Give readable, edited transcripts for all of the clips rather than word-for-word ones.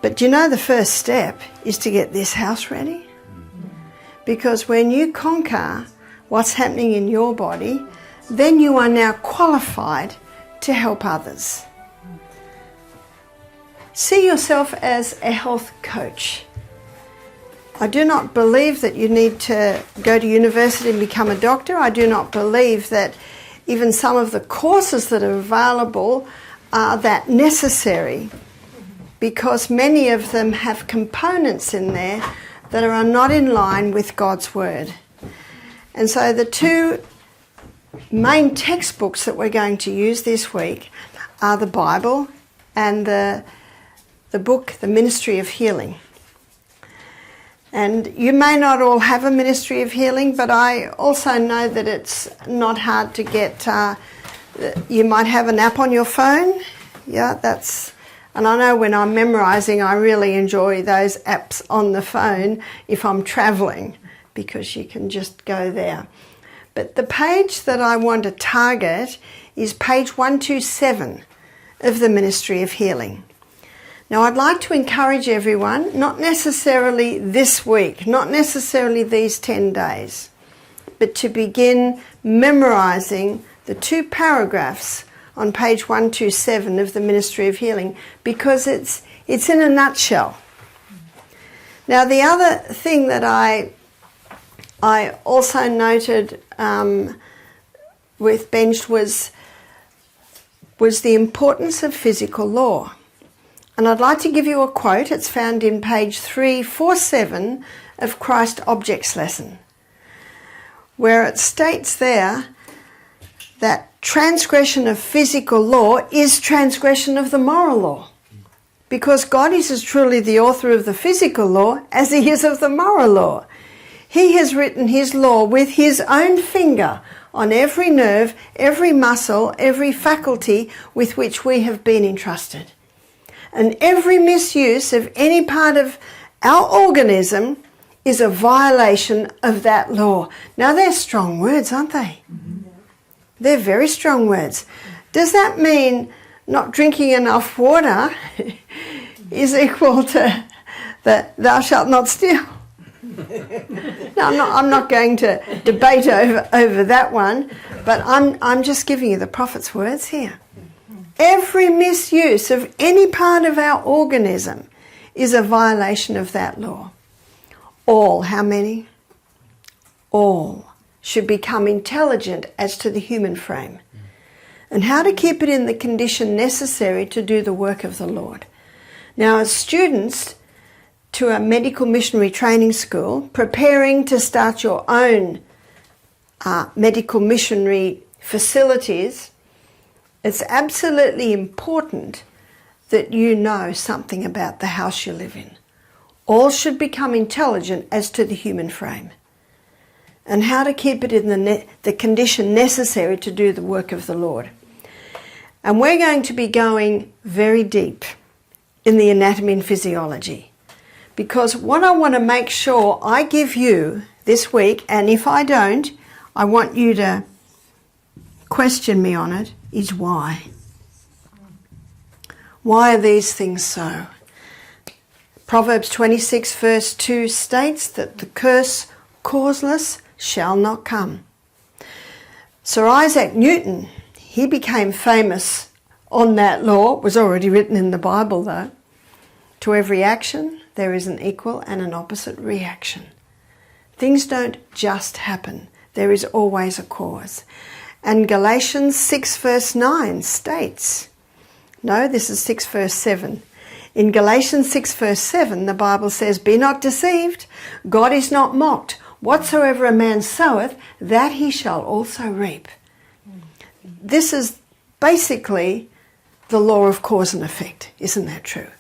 But you know, the first step is to get this house ready. Because when you conquer what's happening in your body, then you are now qualified to help others. See yourself as a health coach. I do not believe that you need to go to university and become a doctor. I do not believe that even some of the courses that are available are that necessary, because many of them have components in there that are not in line with God's Word. And so the two main textbooks that we're going to use this week are the Bible and the book, The Ministry of Healing. And you may not all have a ministry of healing, but I also know that it's not hard to get. You might have an app on your phone. Yeah, and I know when I'm memorising, I really enjoy those apps on the phone if I'm travelling, because you can just go there. But the page that I want to target is page 127 of the Ministry of Healing. Now, I'd like to encourage everyone, not necessarily this week, not necessarily these 10 days, but to begin memorising the 2 paragraphs on page 127 of the Ministry of Healing, because it's in a nutshell. Now, the other thing that I also noted with Benj was the importance of physical law. And I'd like to give you a quote. It's found in page 347 of Christ Objects Lesson, where it states there that transgression of physical law is transgression of the moral law, because God is as truly the author of the physical law as he is of the moral law. He has written his law with his own finger on every nerve, every muscle, every faculty with which we have been entrusted. And every misuse of any part of our organism is a violation of that law. Now, they're strong words, aren't they? Mm-hmm. They're very strong words. Does that mean not drinking enough water is equal to that thou shalt not steal? No, I'm not going to debate over that one, but I'm just giving you the prophet's words here. Every misuse of any part of our organism is a violation of that law. All, how many? All should become intelligent as to the human frame, and how to keep it in the condition necessary to do the work of the Lord. Now, as students to a medical missionary training school, preparing to start your own medical missionary facilities, it's absolutely important that you know something about the house you live in. All should become intelligent as to the human frame, and how to keep it in the condition necessary to do the work of the Lord. And we're going to be going very deep in the anatomy and physiology, because what I want to make sure I give you this week, and if I don't, I want you to question me on it, is why. Why are these things so? Proverbs 26 verse 2 states that the curse causeless shall not come. Sir Isaac Newton, he became famous on that law. It was already written in the Bible though. To every action there is an equal and an opposite reaction. Things don't just happen. There is always a cause. And Galatians 6 verse 9 states, no, this is 6 verse 7. In Galatians 6 verse 7, the Bible says, "Be not deceived, God is not mocked. Whatsoever a man soweth, that he shall also reap." This is basically the law of cause and effect. Isn't that true?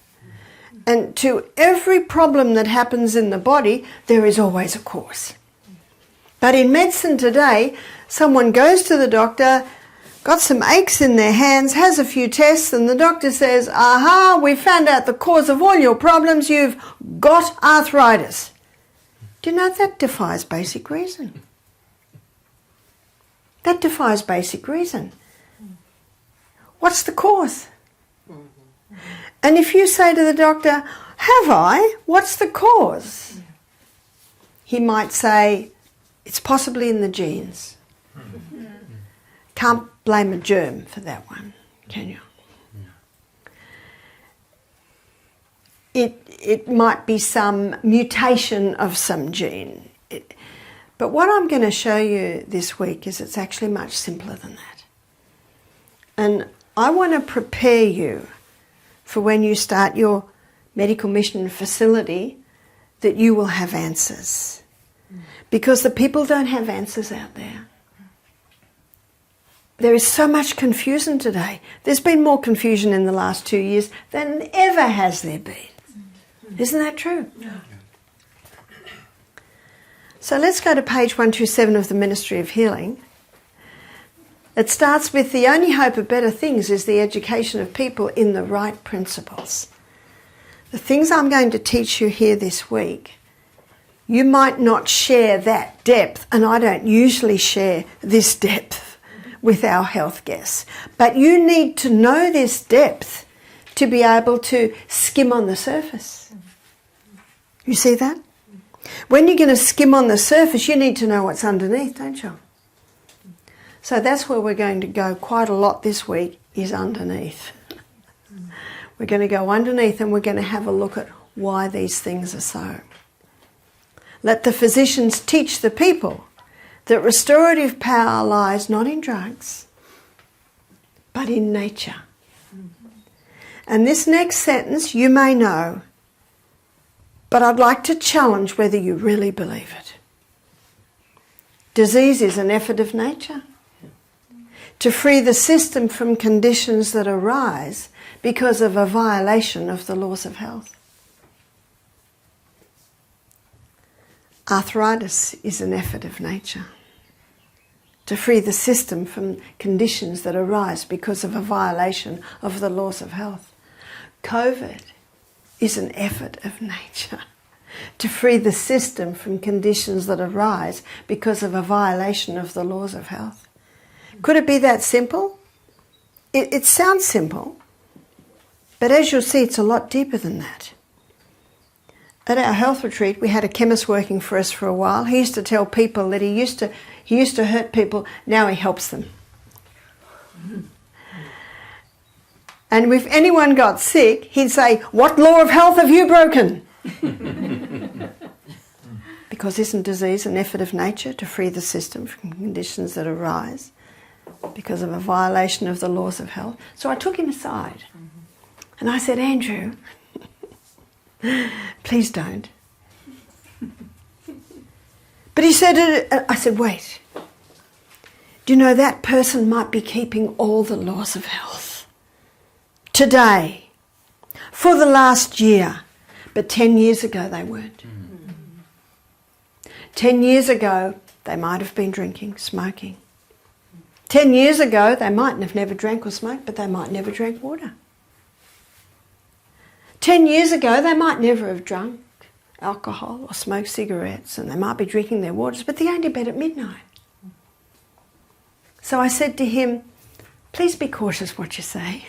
And to every problem that happens in the body, there is always a cause. But in medicine today, someone goes to the doctor, got some aches in their hands, has a few tests, and the doctor says, "Aha, we found out the cause of all your problems. You've got arthritis." Do you know that defies basic reason? That defies basic reason. What's the cause? And if you say to the doctor, have I? What's the cause? Yeah. He might say, it's possibly in the genes. Can't blame a germ for that one, can you? It might be some mutation of some gene. But what I'm going to show you this week is it's actually much simpler than that. And I want to prepare you for when you start your medical mission facility that you will have answers. Because the people don't have answers out there. There is so much confusion today. There's been more confusion in the last 2 years than ever has there been. Isn't that true? Yeah. So let's go to page 127 of the Ministry of Healing. It starts with the only hope of better things is the education of people in the right principles. The things I'm going to teach you here this week, you might not share that depth, and I don't usually share this depth with our health guests. But you need to know this depth to be able to skim on the surface. You see that? When you're going to skim on the surface, you need to know what's underneath, don't you? So that's where we're going to go quite a lot this week, is underneath. We're going to go underneath and we're going to have a look at why these things are so. Let the physicians teach the people that restorative power lies not in drugs, but in nature. And this next sentence you may know, but I'd like to challenge whether you really believe it. Disease is an effort of nature to free the system from conditions that arise because of a violation of the laws of health. Arthritis is an effort of nature to free the system from conditions that arise because of a violation of the laws of health. COVID is an effort of nature to free the system from conditions that arise because of a violation of the laws of health. Could it be that simple? It sounds simple, but as you'll see, it's a lot deeper than that. At our health retreat, we had a chemist working for us for a while. He used to tell people that he used to hurt people, now he helps them. And if anyone got sick, he'd say, "What law of health have you broken?" Because isn't disease an effort of nature to free the system from conditions that arise because of a violation of the laws of health? So I took him aside and I said, "Andrew, please don't." But he said, I said, "Wait, do you know that person might be keeping all the laws of health today, for the last year, but 10 years ago they weren't. 10 years ago they might have been drinking, smoking. 10 years ago they might have never drank or smoked, but they might never drank water. 10 years ago they might never have drunk alcohol or smoked cigarettes, and they might be drinking their waters, but they go to bed at midnight." So I said to him, "Please be cautious what you say."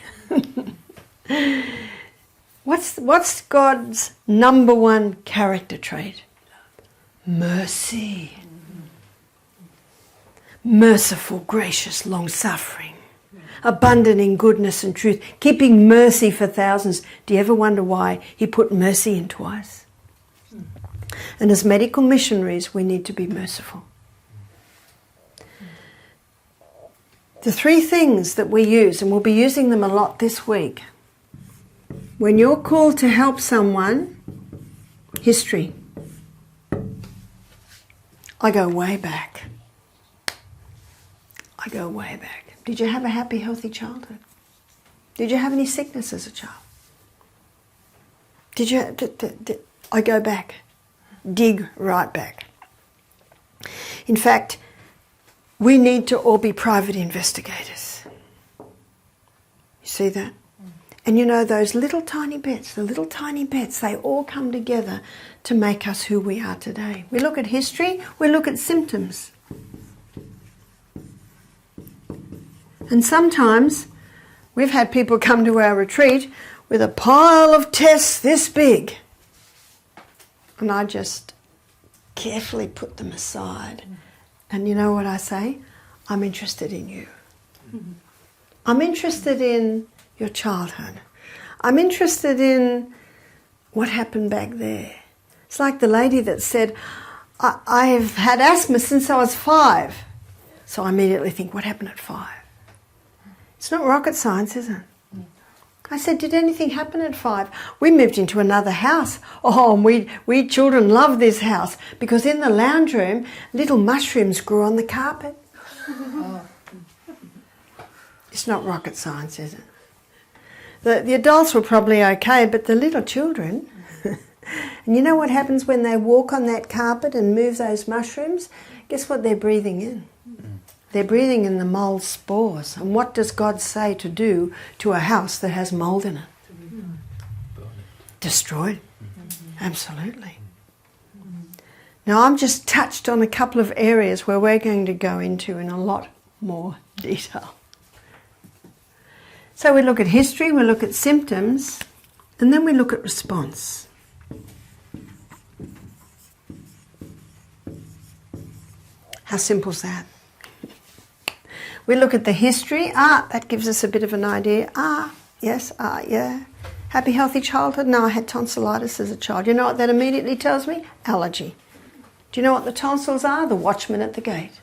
What's God's number one character trait? Mercy. Merciful, gracious, long-suffering, abundant in goodness and truth, keeping mercy for thousands. Do you ever wonder why he put mercy in twice? And as medical missionaries, we need to be merciful. The three things that we use, and we'll be using them a lot this week, when you're called to help someone, history. I go way back. I go way back. Did you have a happy, healthy childhood? Did you have any sickness as a child? Did you? I go back. Dig right back. In fact, we need to all be private investigators. You see that? And you know, those little tiny bits, they all come together to make us who we are today. We look at history, we look at symptoms. And sometimes we've had people come to our retreat with a pile of tests this big. And I just carefully put them aside. And you know what I say? I'm interested in you. I'm interested in your childhood. I'm interested in what happened back there. It's like the lady that said, I've had asthma since I was 5. So I immediately think, what happened at 5? It's not rocket science, is it? I said, did anything happen at 5? We moved into another house. Oh, and we children love this house because in the lounge room, little mushrooms grew on the carpet. It's not rocket science, is it? The adults were probably okay, but the little children... And you know what happens when they walk on that carpet and move those mushrooms? Guess what they're breathing in? They're breathing in the mold spores. And what does God say to do to a house that has mold in it? Destroyed. Absolutely. Now I've just touched on a couple of areas where we're going to go into in a lot more detail. So we look at history, we look at symptoms, and then we look at response. How simple is that? We look at the history. That gives us a bit of an idea. Yes, yeah. Happy, healthy childhood? No, I had tonsillitis as a child. You know what that immediately tells me? Allergy. Do you know what the tonsils are? The watchman at the gate.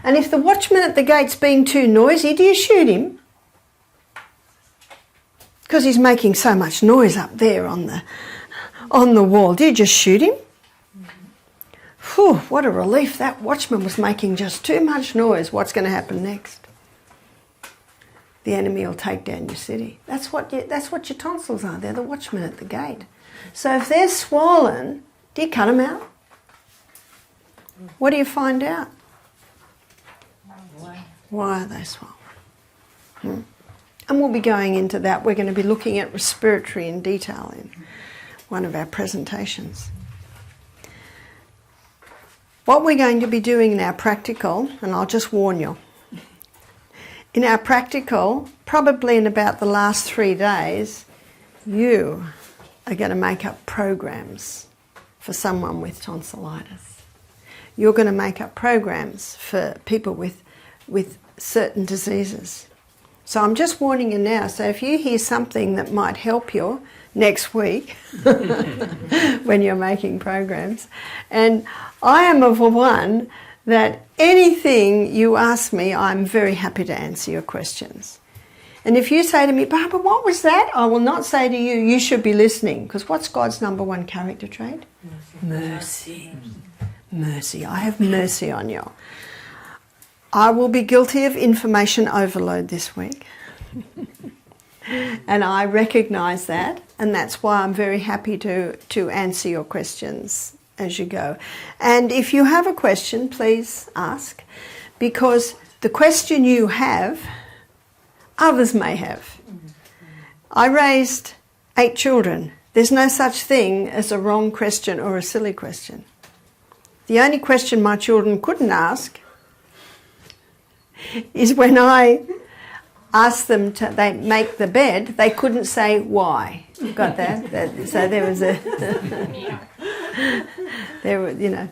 And if the watchman at the gate's being too noisy, do you shoot him? Because he's making so much noise up there on the wall. Do you just shoot him? Whew, what a relief. That watchman was making just too much noise. What's going to happen next? The enemy will take down your city. That's what your tonsils are. They're the watchmen at the gate. So if they're swollen, do you cut them out? What do you find out? Why are they swollen? And we'll be going into that. We're going to be looking at respiratory in detail in one of our presentations. What we're going to be doing in our practical, and I'll just warn you, in our practical, probably in about the last 3 days, you are going to make up programs for someone with tonsillitis. You're going to make up programs for people with certain diseases. So I'm just warning you now, so if you hear something that might help you next week when you're making programs, and I am of one that anything you ask me, I'm very happy to answer your questions. And if you say to me, Barbara, what was that? I will not say to you, you should be listening, because what's God's number 1 character trait? Mercy. Mercy. I have mercy on you. I will be guilty of information overload this week. And I recognise that, and that's why I'm very happy to answer your questions as you go. And if you have a question, please ask, because the question you have, others may have. I raised 8 children. There's no such thing as a wrong question or a silly question. The only question my children couldn't ask is when I asked them to they make the bed, they couldn't say why. Got that? So there was a there were, you know,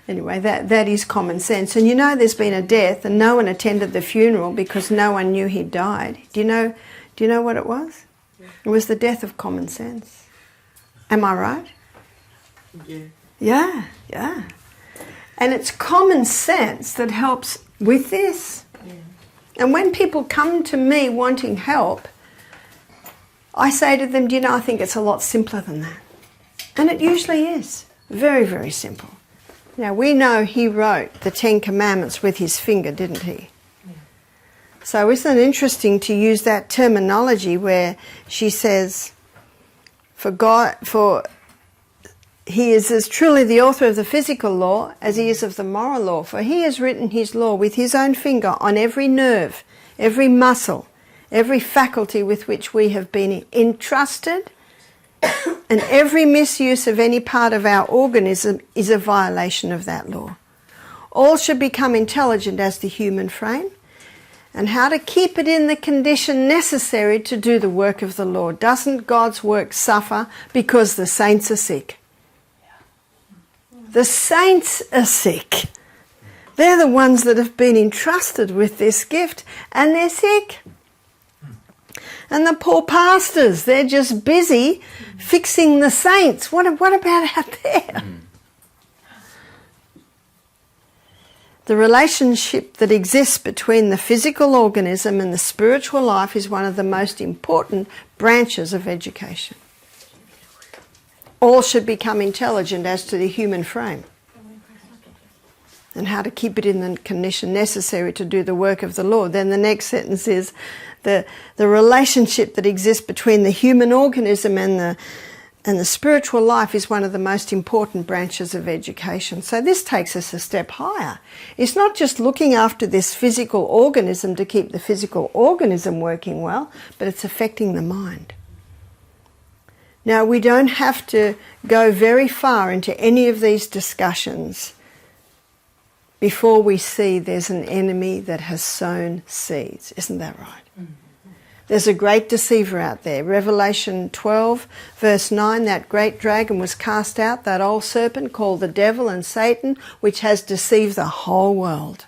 anyway, that is common sense. And you know, there's been a death and no one attended the funeral because no one knew he'd died. Do you know what it was? It was the death of common sense. Am I right? Yeah. Yeah. And it's common sense that helps with this. And when people come to me wanting help, I say to them, do you know, I think it's a lot simpler than that. And it usually is. Very, very simple. Now, we know he wrote the 10 Commandments with his finger, didn't he? Yeah. So isn't it interesting to use that terminology where she says, for he is as truly the author of the physical law as he is of the moral law, for he has written his law with his own finger on every nerve, every muscle, every faculty with which we have been entrusted, and every misuse of any part of our organism is a violation of that law. All should become intelligent as the human frame, and how to keep it in the condition necessary to do the work of the Lord. Doesn't God's work suffer because the saints are sick? The saints are sick. They're the ones that have been entrusted with this gift, and they're sick. And the poor pastors, they're just busy fixing the saints. What about out there? The relationship that exists between the physical organism and the spiritual life is one of the most important branches of education. All should become intelligent as to the human frame and how to keep it in the condition necessary to do the work of the Lord. Then the next sentence is the relationship that exists between the human organism and the spiritual life is one of the most important branches of education. So this takes us a step higher. It's not just looking after this physical organism to keep the physical organism working well, but it's affecting the mind. Now, we don't have to go very far into any of these discussions before we see there's an enemy that has sown seeds. Isn't that right? There's a great deceiver out there. Revelation 12, verse 9, that great dragon was cast out, that old serpent called the devil and Satan, which has deceived the whole world.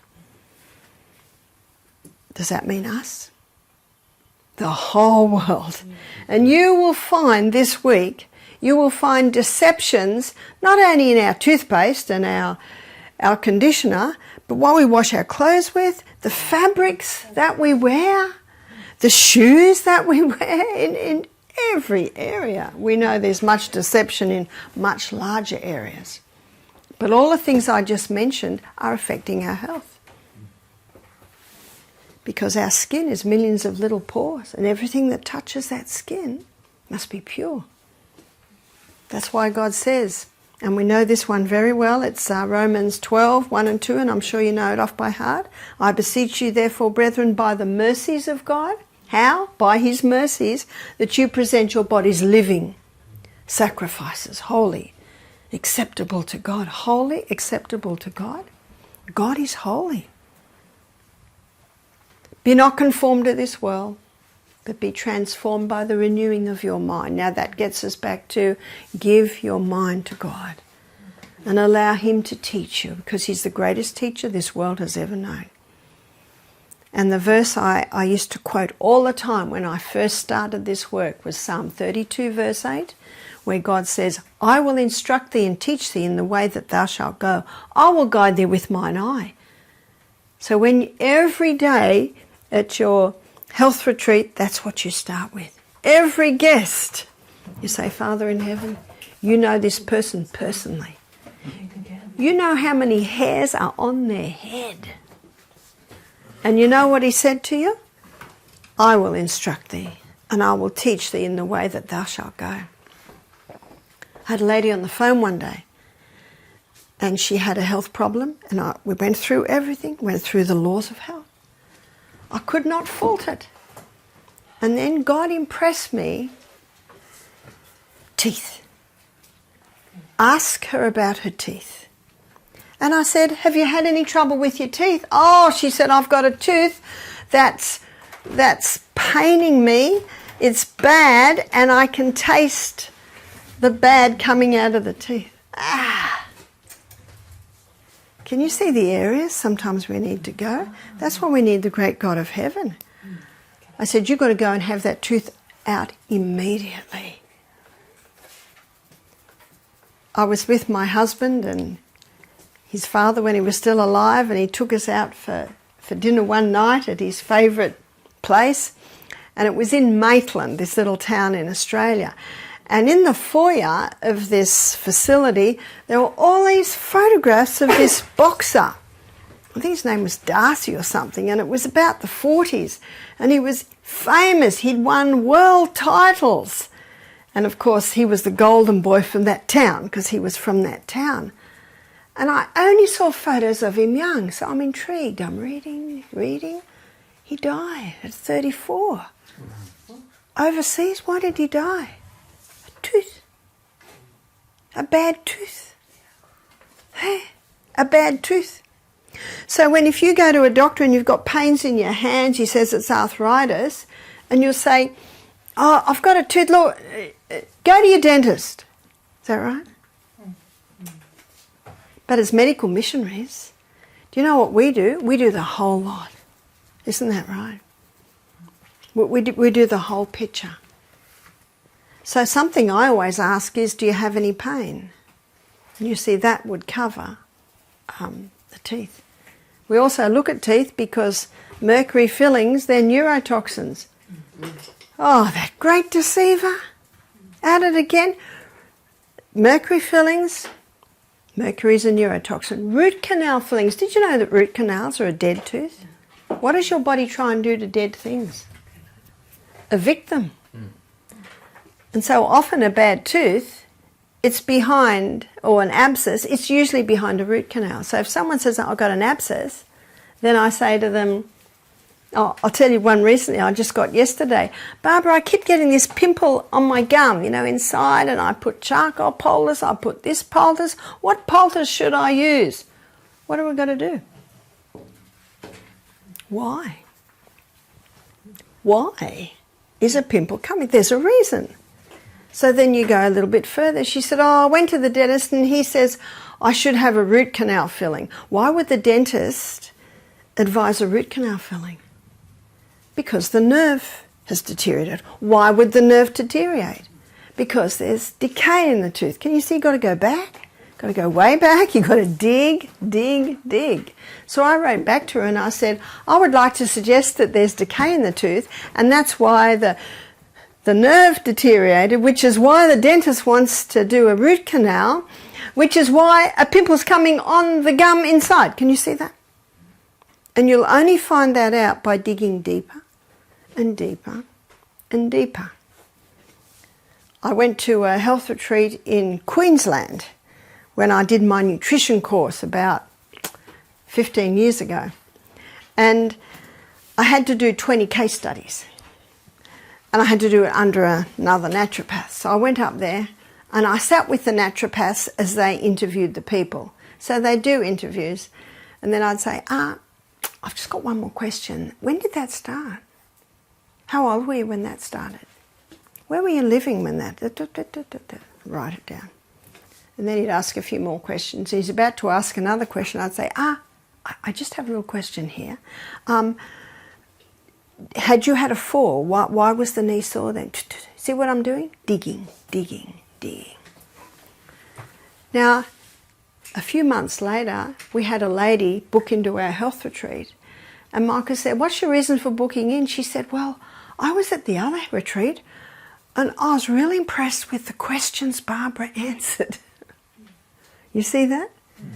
Does that mean us? The whole world. And you will find this week, you will find deceptions, not only in our toothpaste and our conditioner, but what we wash our clothes with, the fabrics that we wear, the shoes that we wear, in every area. We know there's much deception in much larger areas. But all the things I just mentioned are affecting our health. Because our skin is millions of little pores, and everything that touches that skin must be pure. That's why God says, and we know this one very well, it's Romans 12, 1 and 2, and I'm sure you know it off by heart. I beseech you therefore, brethren, by the mercies of God. How? By his mercies, that you present your bodies living sacrifices, holy, acceptable to God. Holy, acceptable to God. God is holy. Be not conformed to this world, but be transformed by the renewing of your mind. Now that gets us back to give your mind to God and allow him to teach you, because he's the greatest teacher this world has ever known. And the verse I used to quote all the time when I first started this work was Psalm 32 verse 8, where God says, I will instruct thee and teach thee in the way that thou shalt go. I will guide thee with mine eye. So when every day at your health retreat, that's what you start with. Every guest, you say, Father in heaven, you know this person personally. You know how many hairs are on their head. And you know what he said to you? I will instruct thee, and I will teach thee in the way that thou shalt go. I had a lady on the phone one day, and she had a health problem, and we went through everything, went through the laws of health. I could not fault it. And then God impressed me, teeth. Ask her about her teeth. And I said, have you had any trouble with your teeth? Oh, she said, I've got a tooth that's paining me. It's bad, and I can taste the bad coming out of the teeth. Can you see the areas sometimes we need to go? That's why we need the great God of heaven. I said, you've got to go and have that tooth out immediately. I was with my husband and his father when he was still alive, and he took us out for dinner one night at his favourite place, and it was in Maitland, this little town in Australia. And in the foyer of this facility, there were all these photographs of this boxer. I think his name was Darcy or something, and it was about the 40s. And he was famous. He'd won world titles. And of course, he was the golden boy from that town, because he was from that town. And I only saw photos of him young, so I'm intrigued. I'm reading. He died at 34. Overseas, why did he die? A tooth. A bad tooth. Hey, a bad tooth. So if you go to a doctor and you've got pains in your hands, he says it's arthritis, and you'll say, oh, I've got a tooth, look, go to your dentist. Is that right? But as medical missionaries, do you know what we do? We do the whole lot. Isn't that right? We do the whole picture. So something I always ask is, do you have any pain? And you see, that would cover the teeth. We also look at teeth because mercury fillings, they're neurotoxins. Oh, that great deceiver. At it again. Mercury fillings, mercury's a neurotoxin. Root canal fillings. Did you know that root canals are a dead tooth? What does your body try and do to dead things? Evict them. And so often a bad tooth, it's behind, or an abscess, it's usually behind a root canal. So if someone says, I've got an abscess, then I say to them, oh, I'll tell you one recently I just got yesterday. Barbara, I keep getting this pimple on my gum, inside, and I put charcoal poultice, I put this poultice. What poultice should I use? What are we going to do? Why? Why is a pimple coming? There's a reason. So then you go a little bit further. She said, I went to the dentist and he says I should have a root canal filling. Why would the dentist advise a root canal filling? Because the nerve has deteriorated. Why would the nerve deteriorate? Because there's decay in the tooth. Can you see you've got to go back? Got to go way back. You've got to dig, dig, dig. So I wrote back to her and I said, I would like to suggest that there's decay in the tooth, and that's why the nerve deteriorated, which is why the dentist wants to do a root canal, which is why a pimple's coming on the gum inside. Can you see that? And you'll only find that out by digging deeper and deeper and deeper. I went to a health retreat in Queensland when I did my nutrition course about 15 years ago. And I had to do 20 case studies. And I had to do it under another naturopath. So I went up there and I sat with the naturopaths as they interviewed the people. So they do interviews. And then I'd say, I've just got one more question. When did that start? How old were you when that started? Where were you living when that? Write it down. And then he'd ask a few more questions. He's about to ask another question. I'd say, I just have a little question here. Had you had a fall? Why was the knee sore then? See what I'm doing? Digging, digging, digging. Now, a few months later, we had a lady book into our health retreat. And Michael said, what's your reason for booking in? She said, well, I was at the other retreat and I was really impressed with the questions Barbara answered. You see that?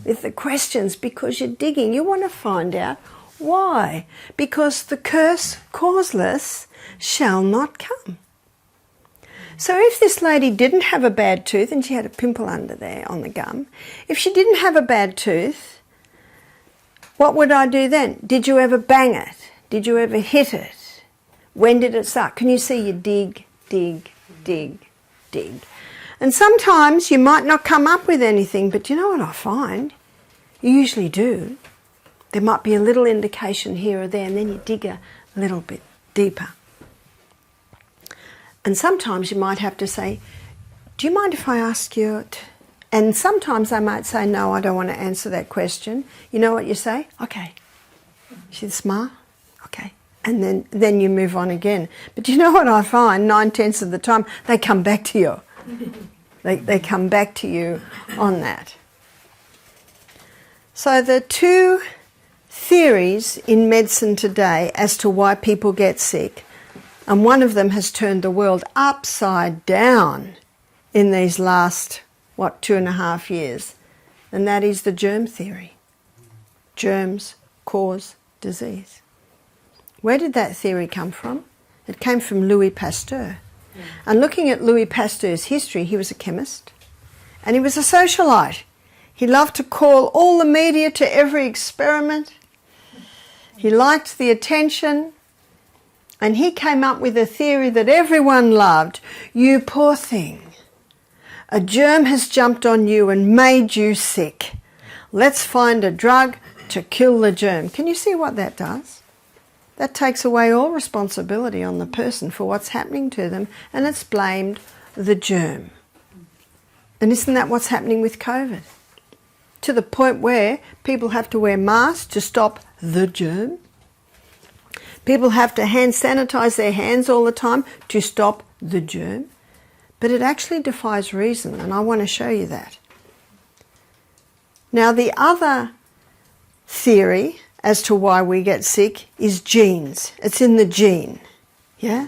With the questions, because you're digging. You want to find out why. Because the curse causeless shall not come. So if this lady didn't have a bad tooth and she had a pimple under there on the gum, if she didn't have a bad tooth, what would I do then? Did you ever bang it? Did you ever hit it? When did it start? Can you see you dig, dig, dig, dig? And sometimes you might not come up with anything, but you know what I find? You usually do. There might be a little indication here or there, and then you dig a little bit deeper. And sometimes you might have to say, do you mind if I ask you? And sometimes they might say, no, I don't want to answer that question. You know what you say? Okay. She'd smile. Okay. And then you move on again. But you know what I find? 9/10 of the time, they come back to you. They come back to you on that. So the two theories in medicine today as to why people get sick, and one of them has turned the world upside down in these last, 2.5 years, and that is the germ theory. Germs cause disease. Where did that theory come from? It came from Louis Pasteur. And looking at Louis Pasteur's history, he was a chemist and he was a socialite. He loved to call all the media to every experiment. He liked the attention, and he came up with a theory that everyone loved. You poor thing. A germ has jumped on you and made you sick. Let's find a drug to kill the germ. Can you see what that does? That takes away all responsibility on the person for what's happening to them, and it's blamed the germ. And isn't that what's happening with COVID? To the point where people have to wear masks to stop the germ. People have to hand sanitize their hands all the time to stop the germ. But it actually defies reason, and I want to show you that. Now, the other theory as to why we get sick is genes. It's in the gene, yeah?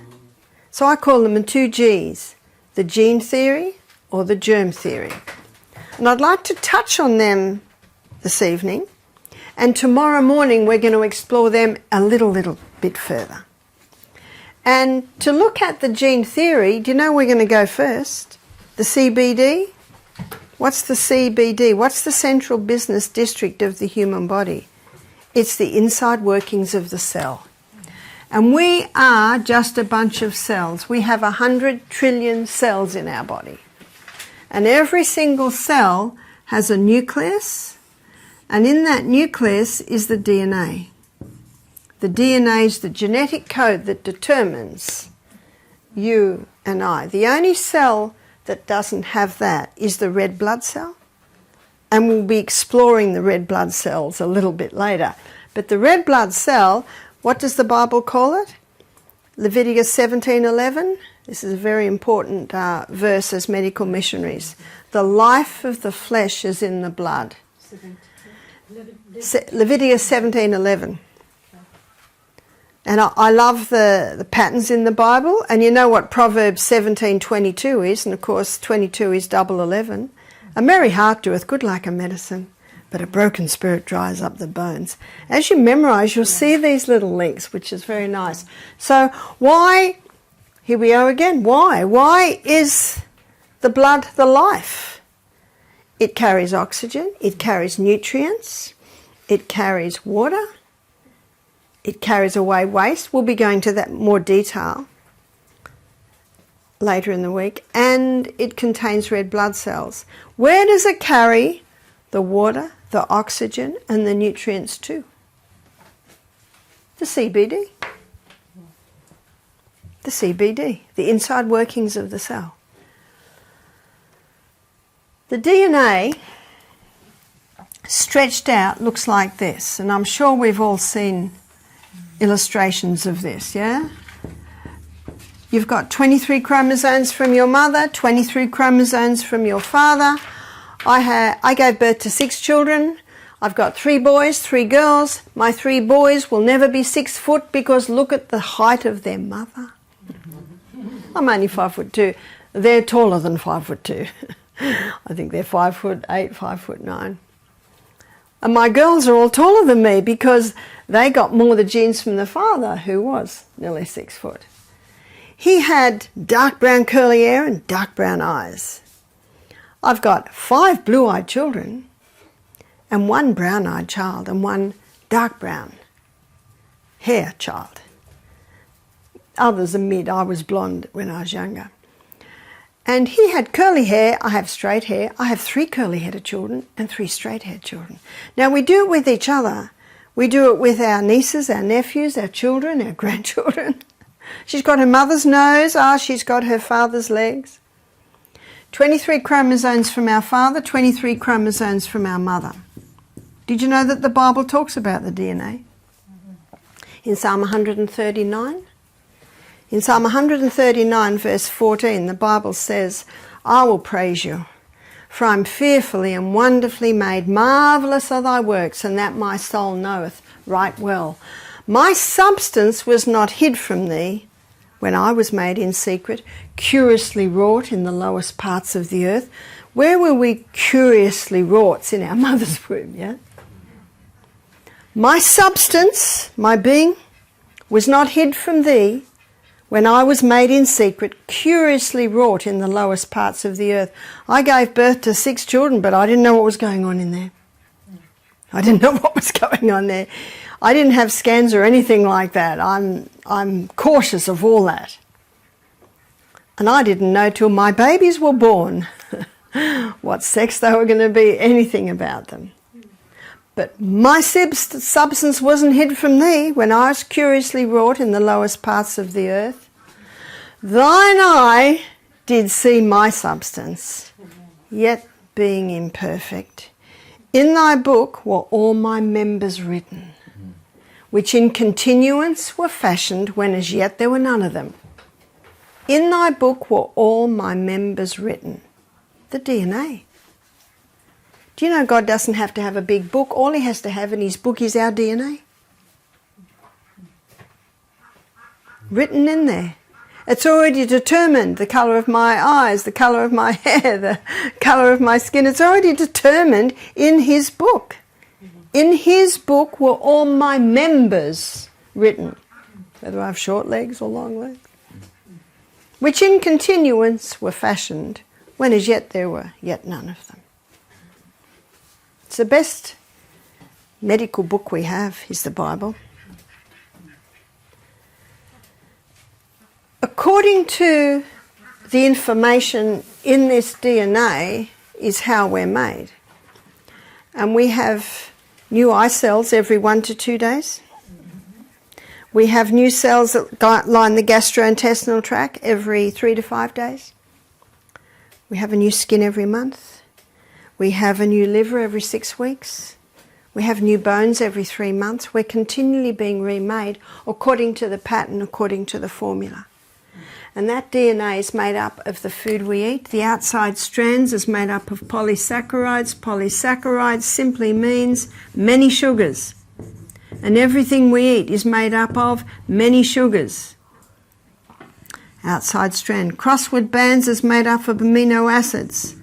So I call them the two Gs, the gene theory or the germ theory. And I'd like to touch on them this evening, and tomorrow morning we're going to explore them a little bit further. And to look at the gene theory, do you know we're going to go first? The CBD? What's the CBD? What's the central business district of the human body? It's the inside workings of the cell. And we are just a bunch of cells. We have 100 trillion cells in our body. And every single cell has a nucleus, and in that nucleus is the DNA. The DNA is the genetic code that determines you and I. The only cell that doesn't have that is the red blood cell. And we'll be exploring the red blood cells a little bit later. But the red blood cell, what does the Bible call it? Leviticus 17:11. This is a very important verse as medical missionaries. The life of the flesh is in the blood. Leviticus 17:11. And I love the patterns in the Bible. And you know what Proverbs 17:22 is. And of course 22 is double 11. A merry heart doeth good like a medicine, but a broken spirit dries up the bones. As you memorise, you'll see these little links, which is very nice. So why, here we are again, why? Why is the blood the life? It carries oxygen, it carries nutrients, it carries water, it carries away waste. We'll be going to that in more detail later in the week. And it contains red blood cells. Where does it carry the water, the oxygen and the nutrients to? The CBD. The CBD, the inside workings of the cell. The DNA stretched out looks like this, and I'm sure we've all seen illustrations of this, yeah? You've got 23 chromosomes from your mother, 23 chromosomes from your father. I gave birth to 6 children. I've got 3 boys, 3 girls. My 3 boys will never be 6 foot because look at the height of their mother. I'm only 5'2". They're taller than 5'2". I think they're 5'8", 5'9". And my girls are all taller than me because they got more the genes from the father, who was nearly 6 foot. He had dark brown curly hair and dark brown eyes. I've got 5 blue-eyed children and 1 brown-eyed child and 1 dark brown hair child. Others are mid. I was blonde when I was younger. And he had curly hair, I have straight hair. I have 3 curly-headed children and 3 straight-haired children. Now we do it with each other. We do it with our nieces, our nephews, our children, our grandchildren. She's got her mother's nose. She's got her father's legs. 23 chromosomes from our father, 23 chromosomes from our mother. Did you know that the Bible talks about the DNA? In Psalm 139? In Psalm 139 verse 14, the Bible says, I will praise you, for I am fearfully and wonderfully made. Marvellous are thy works, and that my soul knoweth right well. My substance was not hid from thee when I was made in secret, curiously wrought in the lowest parts of the earth. Where were we curiously wrought? In our mother's womb, yeah? My substance, my being, was not hid from thee when I was made in secret, curiously wrought in the lowest parts of the earth. I gave birth to 6 children, but I didn't know what was going on in there. I didn't know what was going on there. I didn't have scans or anything like that. I'm cautious of all that. And I didn't know till my babies were born what sex they were going to be, anything about them. But my substance wasn't hid from thee when I was curiously wrought in the lowest parts of the earth. Thine eye did see my substance, yet being imperfect. In thy book were all my members written, which in continuance were fashioned when as yet there were none of them. In thy book were all my members written. The DNA. Do you know God doesn't have to have a big book? All he has to have in his book is our DNA. Written in there. It's already determined, the colour of my eyes, the colour of my hair, the colour of my skin. It's already determined in his book. In his book were all my members written, whether I have short legs or long legs, which in continuance were fashioned, when as yet there were yet none of them. It's the best medical book we have, is the Bible. According to the information in this DNA is how we're made. And we have new eye cells every 1 to 2 days. We have new cells that line the gastrointestinal tract every 3 to 5 days. We have a new skin every month. We have a new liver every 6 weeks. We have new bones every 3 months. We're continually being remade according to the pattern, according to the formula. And that DNA is made up of the food we eat. The outside strands is made up of polysaccharides. Polysaccharides simply means many sugars. And everything we eat is made up of many sugars. Outside strand. Crossword bands is made up of amino acids.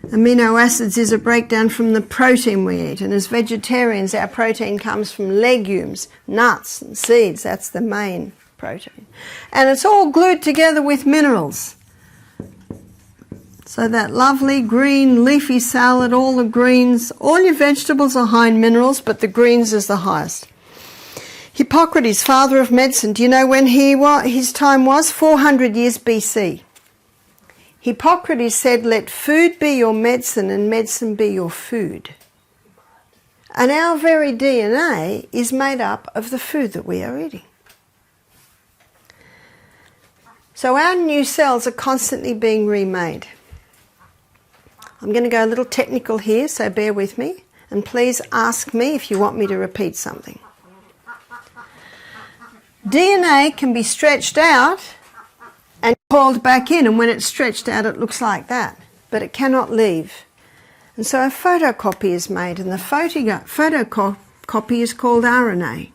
Amino acids is a breakdown from the protein we eat. And as vegetarians, our protein comes from legumes, nuts and seeds. That's the main protein. And it's all glued together with minerals. So that lovely green leafy salad, all the greens, all your vegetables are high in minerals, but the greens is the highest. Hippocrates, father of medicine, do you know when his time was? 400 years BC. Hippocrates said, let food be your medicine and medicine be your food. And our very DNA is made up of the food that we are eating. So our new cells are constantly being remade. I'm going to go a little technical here, so bear with me. And please ask me if you want me to repeat something. DNA can be stretched out and coiled back in, and when it's stretched out it looks like that, but it cannot leave. And so a photocopy is made, and the photocopy is called RNA.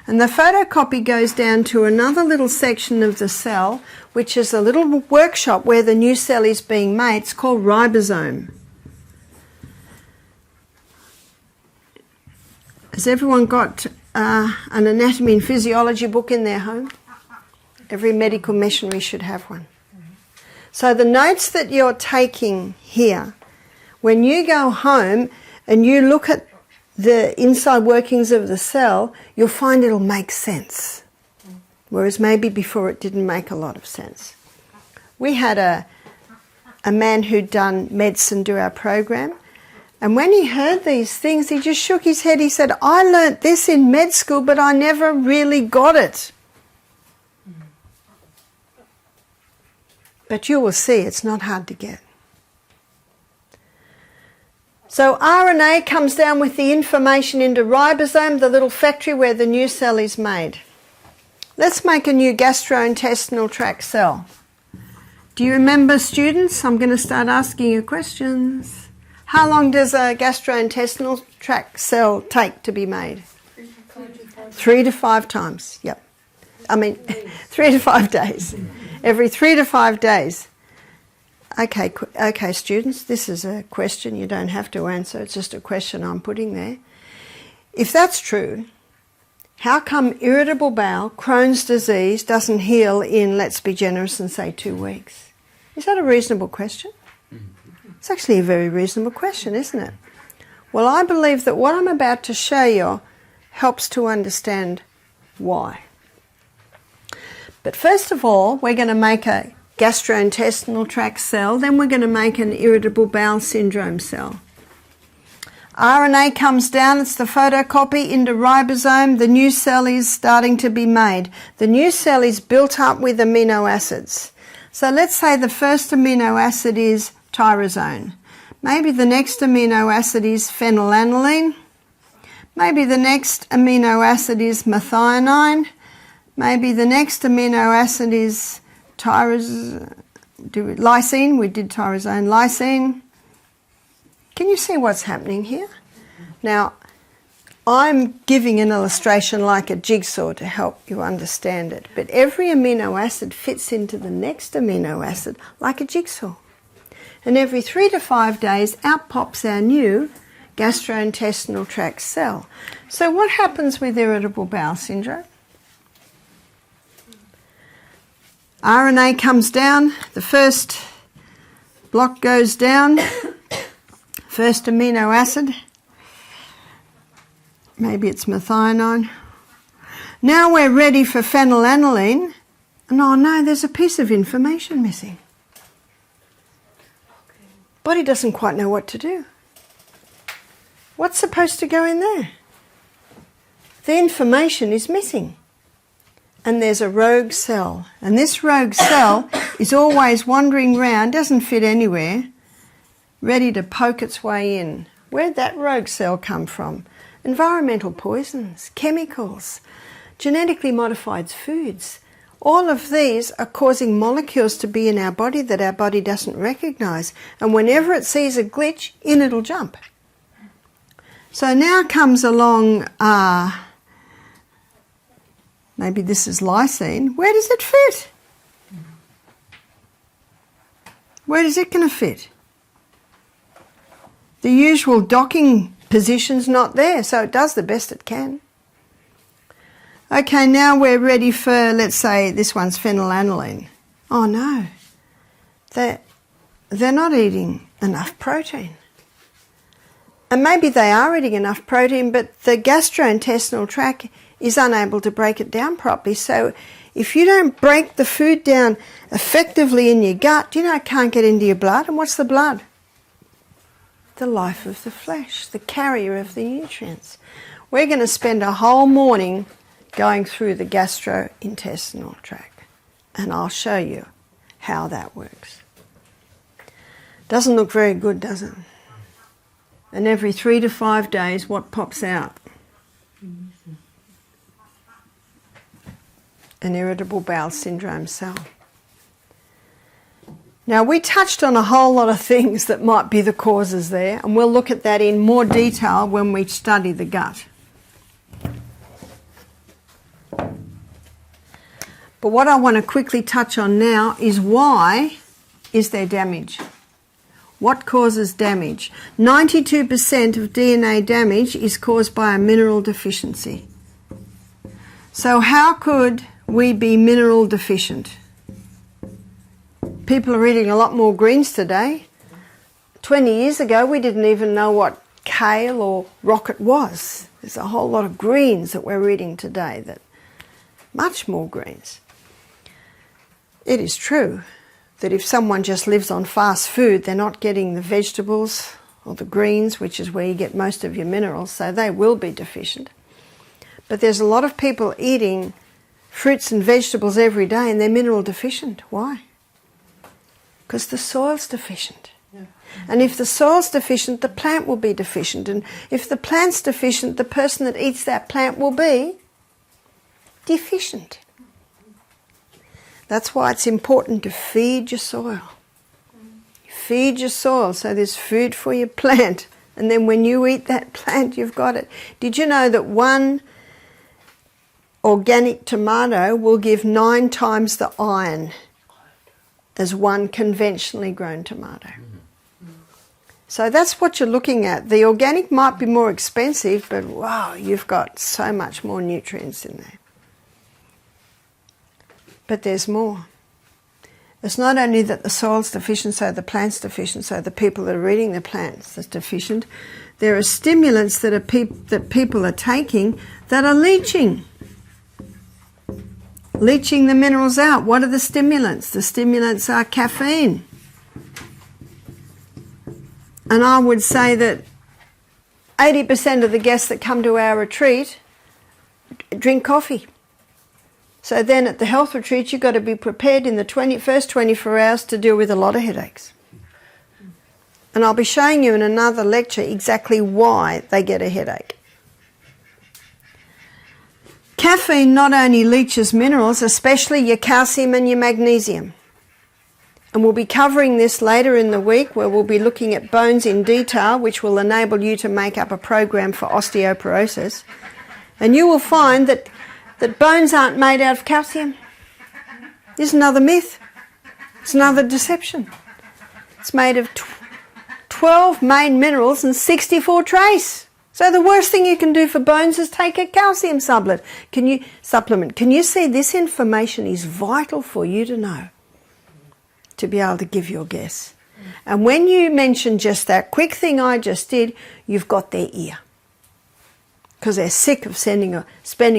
And the photocopy goes down to another little section of the cell, which is a little workshop where the new cell is being made. It's called ribosome. Has everyone got an anatomy and physiology book in their home? Every medical missionary should have one. So the notes that you're taking here, when you go home and you look at the inside workings of the cell, you'll find it'll make sense. Whereas maybe before it didn't make a lot of sense. We had a man who'd done medicine do our program, and when he heard these things, he just shook his head. He said, I learnt this in med school, but I never really got it. But you will see it's not hard to get. So RNA comes down with the information into ribosome, the little factory where the new cell is made. Let's make a new gastrointestinal tract cell. Do you remember, students? I'm going to start asking you questions. How long does a gastrointestinal tract cell take to be made? 3 to 5 times. Yep. 3 to 5 days. Every 3 to 5 days. Okay, students, this is a question you don't have to answer. It's just a question I'm putting there. If that's true, how come irritable bowel, Crohn's disease, doesn't heal in, let's be generous and say 2 weeks? Is that a reasonable question? It's actually a very reasonable question, isn't it? Well, I believe that what I'm about to show you helps to understand why. But first of all, we're going to make a gastrointestinal tract cell, then we're going to make an irritable bowel syndrome cell. RNA comes down, it's the photocopy into ribosome, the new cell is starting to be made. The new cell is built up with amino acids. So let's say the first amino acid is tyrosine. Maybe the next amino acid is phenylalanine. Maybe the next amino acid is methionine. Maybe the next amino acid is lysine. We did tyrosine, lysine. Can you see what's happening here? Now, I'm giving an illustration like a jigsaw to help you understand it. But every amino acid fits into the next amino acid like a jigsaw. And every 3 to 5 days, out pops our new gastrointestinal tract cell. So what happens with irritable bowel syndrome? RNA comes down, the first block goes down, first amino acid, maybe it's methionine. Now we're ready for phenylalanine, and oh no, there's a piece of information missing. Body doesn't quite know what to do. What's supposed to go in there? The information is missing. And there's a rogue cell. And this rogue cell is always wandering around, doesn't fit anywhere, ready to poke its way in. Where'd that rogue cell come from? Environmental poisons, chemicals, genetically modified foods. All of these are causing molecules to be in our body that our body doesn't recognise. And whenever it sees a glitch, in it'll jump. So now comes along, maybe this is lysine. Where does it fit? Where is it going to fit? The usual docking position's not there, so it does the best it can. Okay, now we're ready for, let's say, this one's phenylalanine. Oh no, they're not eating enough protein. And maybe they are eating enough protein, but the gastrointestinal tract is unable to break it down properly. So if you don't break the food down effectively in your gut, it can't get into your blood. And what's the blood? The life of the flesh, the carrier of the nutrients. We're going to spend a whole morning going through the gastrointestinal tract, and I'll show you how that works. Doesn't look very good, does it? And every 3 to 5 days, what pops out? An irritable bowel syndrome cell. Now, we touched on a whole lot of things that might be the causes there, and we'll look at that in more detail when we study the gut. But what I want to quickly touch on now is why is there damage? What causes damage? 92% of DNA damage is caused by a mineral deficiency. So how could we be mineral deficient? People are eating a lot more greens today. 20 years ago, we didn't even know what kale or rocket was. There's a whole lot of greens that we're eating today, much more greens. It is true that if someone just lives on fast food, they're not getting the vegetables or the greens, which is where you get most of your minerals, so they will be deficient. But there's a lot of people eating fruits and vegetables every day and they're mineral deficient. Why? Because the soil's deficient. Yeah. And if the soil's deficient, the plant will be deficient. And if the plant's deficient, the person that eats that plant will be deficient. That's why it's important to feed your soil. Feed your soil so there's food for your plant. And then when you eat that plant, you've got it. Did you know that one organic tomato will give 9 times the iron as one conventionally grown tomato? So that's what you're looking at. The organic might be more expensive, but wow, you've got so much more nutrients in there. But there's more. It's not only that the soil's deficient, so the plant's deficient, so the people that are eating the plants are deficient. There are stimulants that people are taking that are leaching the minerals out. What are the stimulants? The stimulants are caffeine. And I would say that 80% of the guests that come to our retreat drink coffee. So then at the health retreat, you've got to be prepared in the first 24 hours to deal with a lot of headaches. And I'll be showing you in another lecture exactly why they get a headache. Caffeine not only leaches minerals, especially your calcium and your magnesium. And we'll be covering this later in the week, where we'll be looking at bones in detail, which will enable you to make up a program for osteoporosis. And you will find that bones aren't made out of calcium. This is another myth. It's another deception. It's made of 12 main minerals and 64 trace. So the worst thing you can do for bones is take a calcium supplement. Can you see this information is vital for you to know, to be able to give your guess. And when you mention just that quick thing I just did, you've got their ear. Because they're sick of spending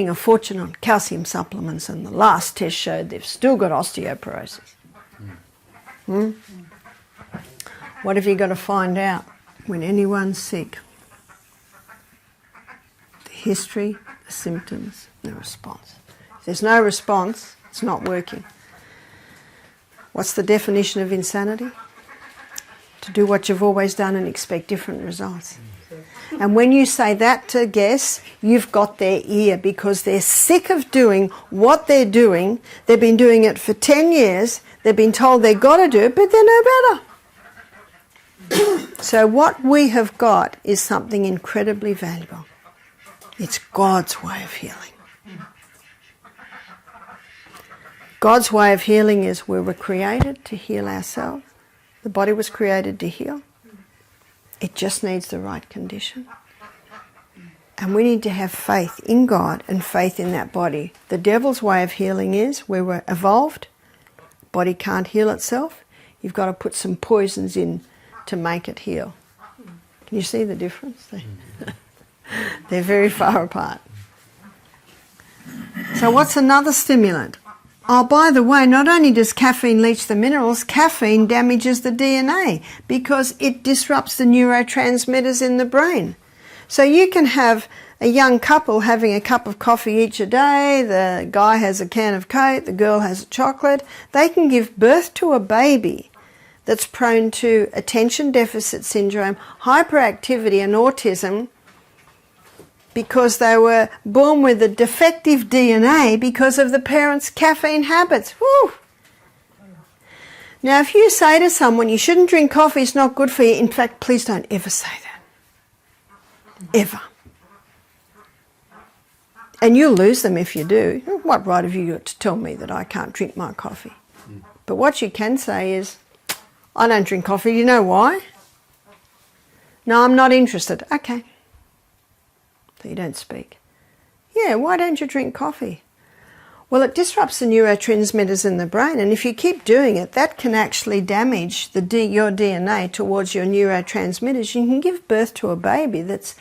a fortune on calcium supplements, and the last test showed they've still got osteoporosis. What have you got to find out when anyone's sick? The history, the symptoms, the response. If there's no response, it's not working. What's the definition of insanity? To do what you've always done and expect different results. And when you say that to guests, you've got their ear, because they're sick of doing what they're doing. They've been doing it for 10 years. They've been told they've got to do it, but they're no better. So what we have got is something incredibly valuable. It's God's way of healing. God's way of healing is we were created to heal ourselves. The body was created to heal. It just needs the right condition. And we need to have faith in God and faith in that body. The devil's way of healing is we were evolved. Body can't heal itself. You've got to put some poisons in to make it heal. Can you see the difference? They're very far apart. So what's another stimulant? Oh, by the way, not only does caffeine leach the minerals, caffeine damages the DNA because it disrupts the neurotransmitters in the brain. So you can have a young couple having a cup of coffee each a day, the guy has a can of Coke, the girl has a chocolate. They can give birth to a baby that's prone to attention deficit syndrome, hyperactivity and autism, because they were born with a defective DNA because of the parents' caffeine habits. Woo! Now, if you say to someone, you shouldn't drink coffee, it's not good for you, in fact, please don't ever say that. Ever. And you'll lose them if you do. What right have you got to tell me that I can't drink my coffee? But what you can say is, I don't drink coffee. You know why? No, I'm not interested. Okay. So you don't speak. Yeah, why don't you drink coffee? Well, it disrupts the neurotransmitters in the brain, and if you keep doing it, that can actually damage your DNA towards your neurotransmitters. You can give birth to a baby that's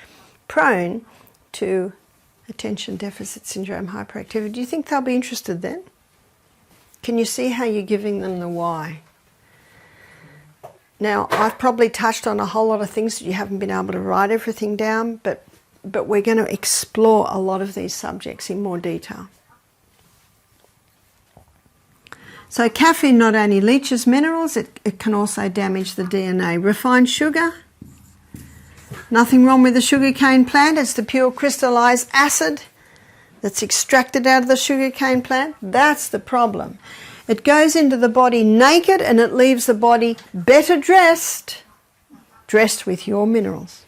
prone to attention deficit syndrome, hyperactivity. Do you think they'll be interested then? Can you see how you're giving them the why? Now, I've probably touched on a whole lot of things that you haven't been able to write everything down, but we're going to explore a lot of these subjects in more detail. So caffeine not only leaches minerals, it can also damage the DNA. Refined sugar, nothing wrong with the sugarcane plant. It's the pure crystallized acid that's extracted out of the sugarcane plant. That's the problem. It goes into the body naked and it leaves the body better dressed with your minerals.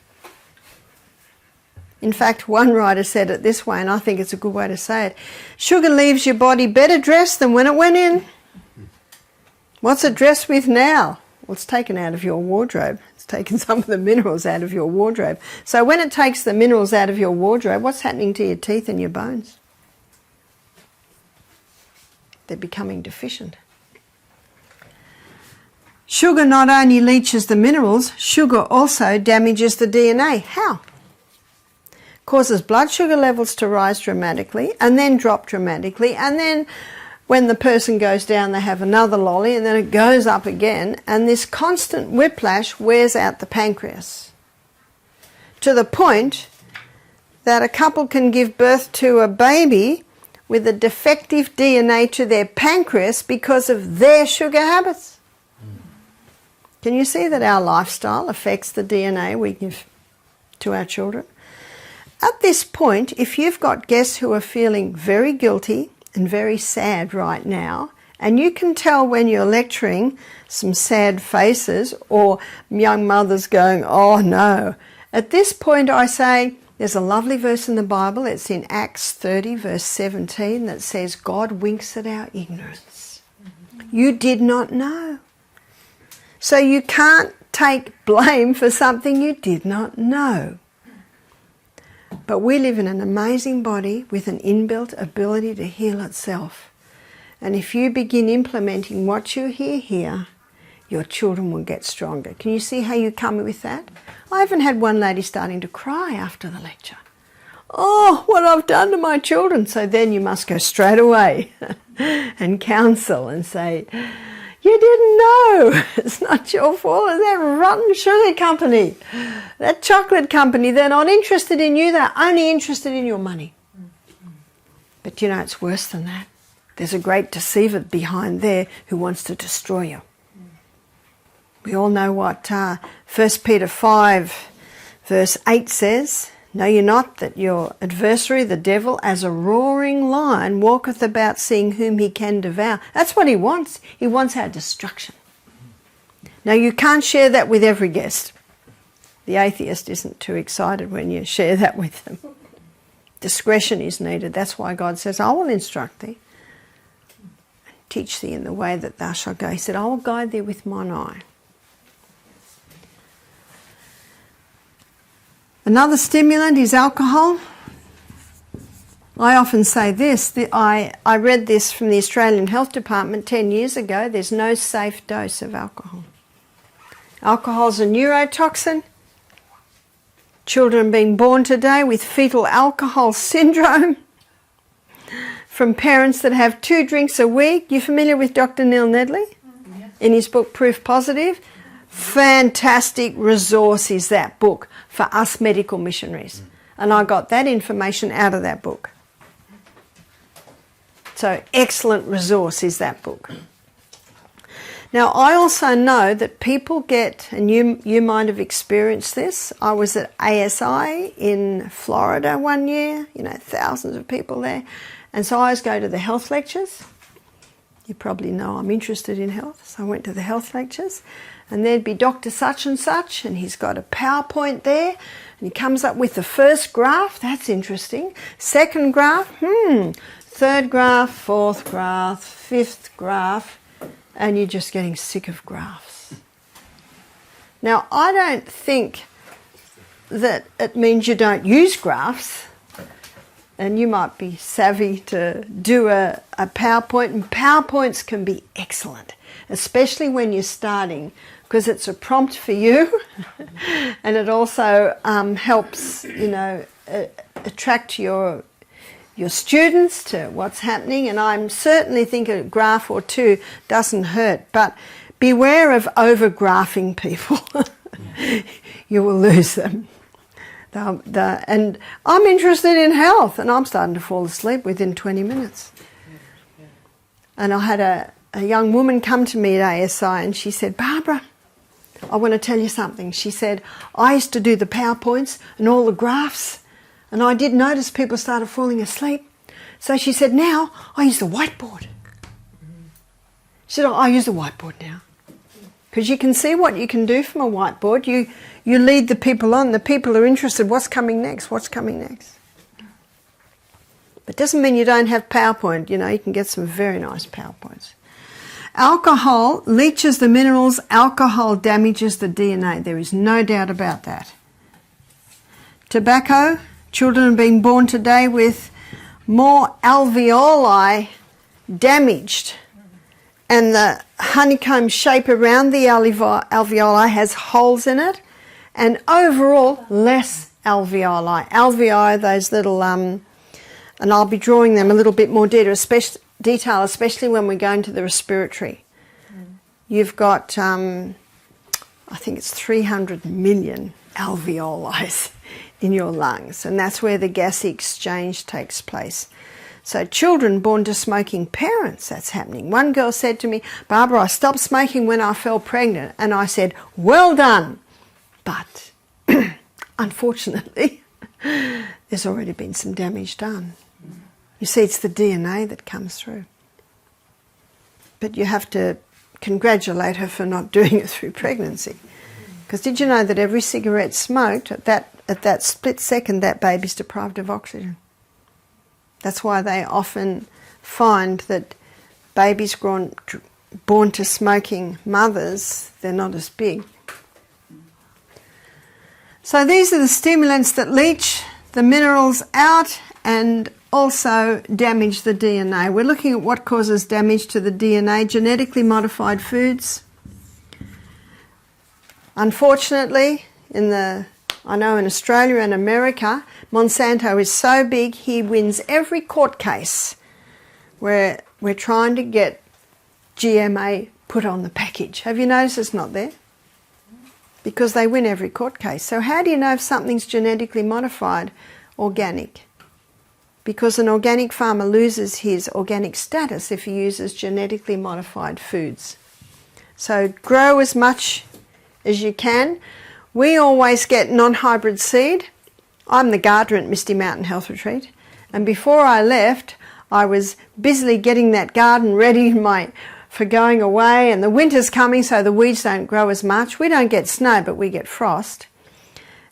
In fact, one writer said it this way, and I think it's a good way to say it. Sugar leaves your body better dressed than when it went in. What's it dressed with now? Well, it's taken out of your wardrobe. It's taken some of the minerals out of your wardrobe. So when it takes the minerals out of your wardrobe, what's happening to your teeth and your bones? They're becoming deficient. Sugar not only leaches the minerals, sugar also damages the DNA. How? Causes blood sugar levels to rise dramatically and then drop dramatically, and then when the person goes down they have another lolly and then it goes up again, and this constant whiplash wears out the pancreas. to the point that a couple can give birth to a baby with a defective DNA to their pancreas because of their sugar habits. Can you see that our lifestyle affects the DNA we give to our children? At this point, if you've got guests who are feeling very guilty and very sad right now, and you can tell when you're lecturing some sad faces or young mothers going, oh no. At this point I say, there's a lovely verse in the Bible, it's in Acts 30 verse 17 that says, God winks at our ignorance. You did not know. So you can't take blame for something you did not know. But we live in an amazing body with an inbuilt ability to heal itself. And if you begin implementing what you hear here, your children will get stronger. Can you see how you come with that? I even had one lady starting to cry after the lecture. Oh, what I've done to my children. So then you must go straight away and counsel and say, you didn't know. It's not your fault. It's that rotten sugar company, that chocolate company. They're not interested in you. They're only interested in your money. But you know, it's worse than that. There's a great deceiver behind there who wants to destroy you. We all know what 1 Peter 5 verse 8 says. Know ye not that your adversary, the devil, as a roaring lion, walketh about seeing whom he can devour. That's what he wants. He wants our destruction. Now you can't share that with every guest. The atheist isn't too excited when you share that with them. Discretion is needed. That's why God says, I will instruct thee and teach thee in the way that thou shalt go. He said, I will guide thee with mine eye. Another stimulant is alcohol. I often say this, I read this from the Australian Health Department 10 years ago, there's no safe dose of alcohol. Alcohol is a neurotoxin. Children being born today with fetal alcohol syndrome from parents that have 2 drinks a week. You familiar with Dr. Neil Nedley? Yes. In his book Proof Positive? Fantastic resource is that book for us medical missionaries. And I got that information out of that book. So excellent resource is that book. Now I also know that people get, and you might have experienced this, I was at ASI in Florida one year, you know, thousands of people there. And so I always go to the health lectures. You probably know I'm interested in health, so I went to the health lectures. And there'd be Dr. Such and Such, and he's got a PowerPoint there, and he comes up with the first graph, that's interesting. Second graph, third graph, fourth graph, fifth graph, and you're just getting sick of graphs. Now, I don't think that it means you don't use graphs, and you might be savvy to do a PowerPoint, and PowerPoints can be excellent, especially when you're starting, because it's a prompt for you and it also helps, you know, attract your students to what's happening. And I certainly think a graph or two doesn't hurt, but beware of over-graphing people. You will lose them. And I'm interested in health, and I'm starting to fall asleep within 20 minutes. And I had a young woman come to me at ASI and she said, Barbara, I want to tell you something. She said, I used to do the PowerPoints and all the graphs, and I did notice people started falling asleep. So she said, now I use the whiteboard. She said, I use the whiteboard now. Because you can see what you can do from a whiteboard. You lead the people on. The people are interested. What's coming next? What's coming next? But it doesn't mean you don't have PowerPoint. You know, you can get some very nice PowerPoints. Alcohol leaches the minerals. Alcohol damages the DNA. There is no doubt about that. Tobacco. Children are being born today with more alveoli damaged. And the honeycomb shape around the alveoli has holes in it. And overall, less alveoli. Alveoli, those little, and I'll be drawing them a little bit more detail, especially when we go into the respiratory. You've got, I think it's 300 million alveoli in your lungs, and that's where the gas exchange takes place. So children born to smoking parents, that's happening. One girl said to me, Barbara, I stopped smoking when I fell pregnant. And I said, well done. But unfortunately, there's already been some damage done. You see, it's the DNA that comes through. But you have to congratulate her for not doing it through pregnancy. Because did you know that every cigarette smoked, at that split second, that baby's deprived of oxygen? That's why they often find that babies born to smoking mothers, they're not as big. So these are the stimulants that leach the minerals out and also damage the DNA. We're looking at what causes damage to the DNA. Genetically modified foods. Unfortunately, I know in Australia and America, Monsanto is so big he wins every court case where we're trying to get GMA put on the package. Have you noticed it's not there? Because they win every court case. So how do you know if something's genetically modified? Organic. Because an organic farmer loses his organic status if he uses genetically modified foods. So grow as much as you can. We always get non-hybrid seed. I'm the gardener at Misty Mountain Health Retreat, and before I left I was busily getting that garden ready for going away, and the winter's coming so the weeds don't grow as much. We don't get snow but we get frost.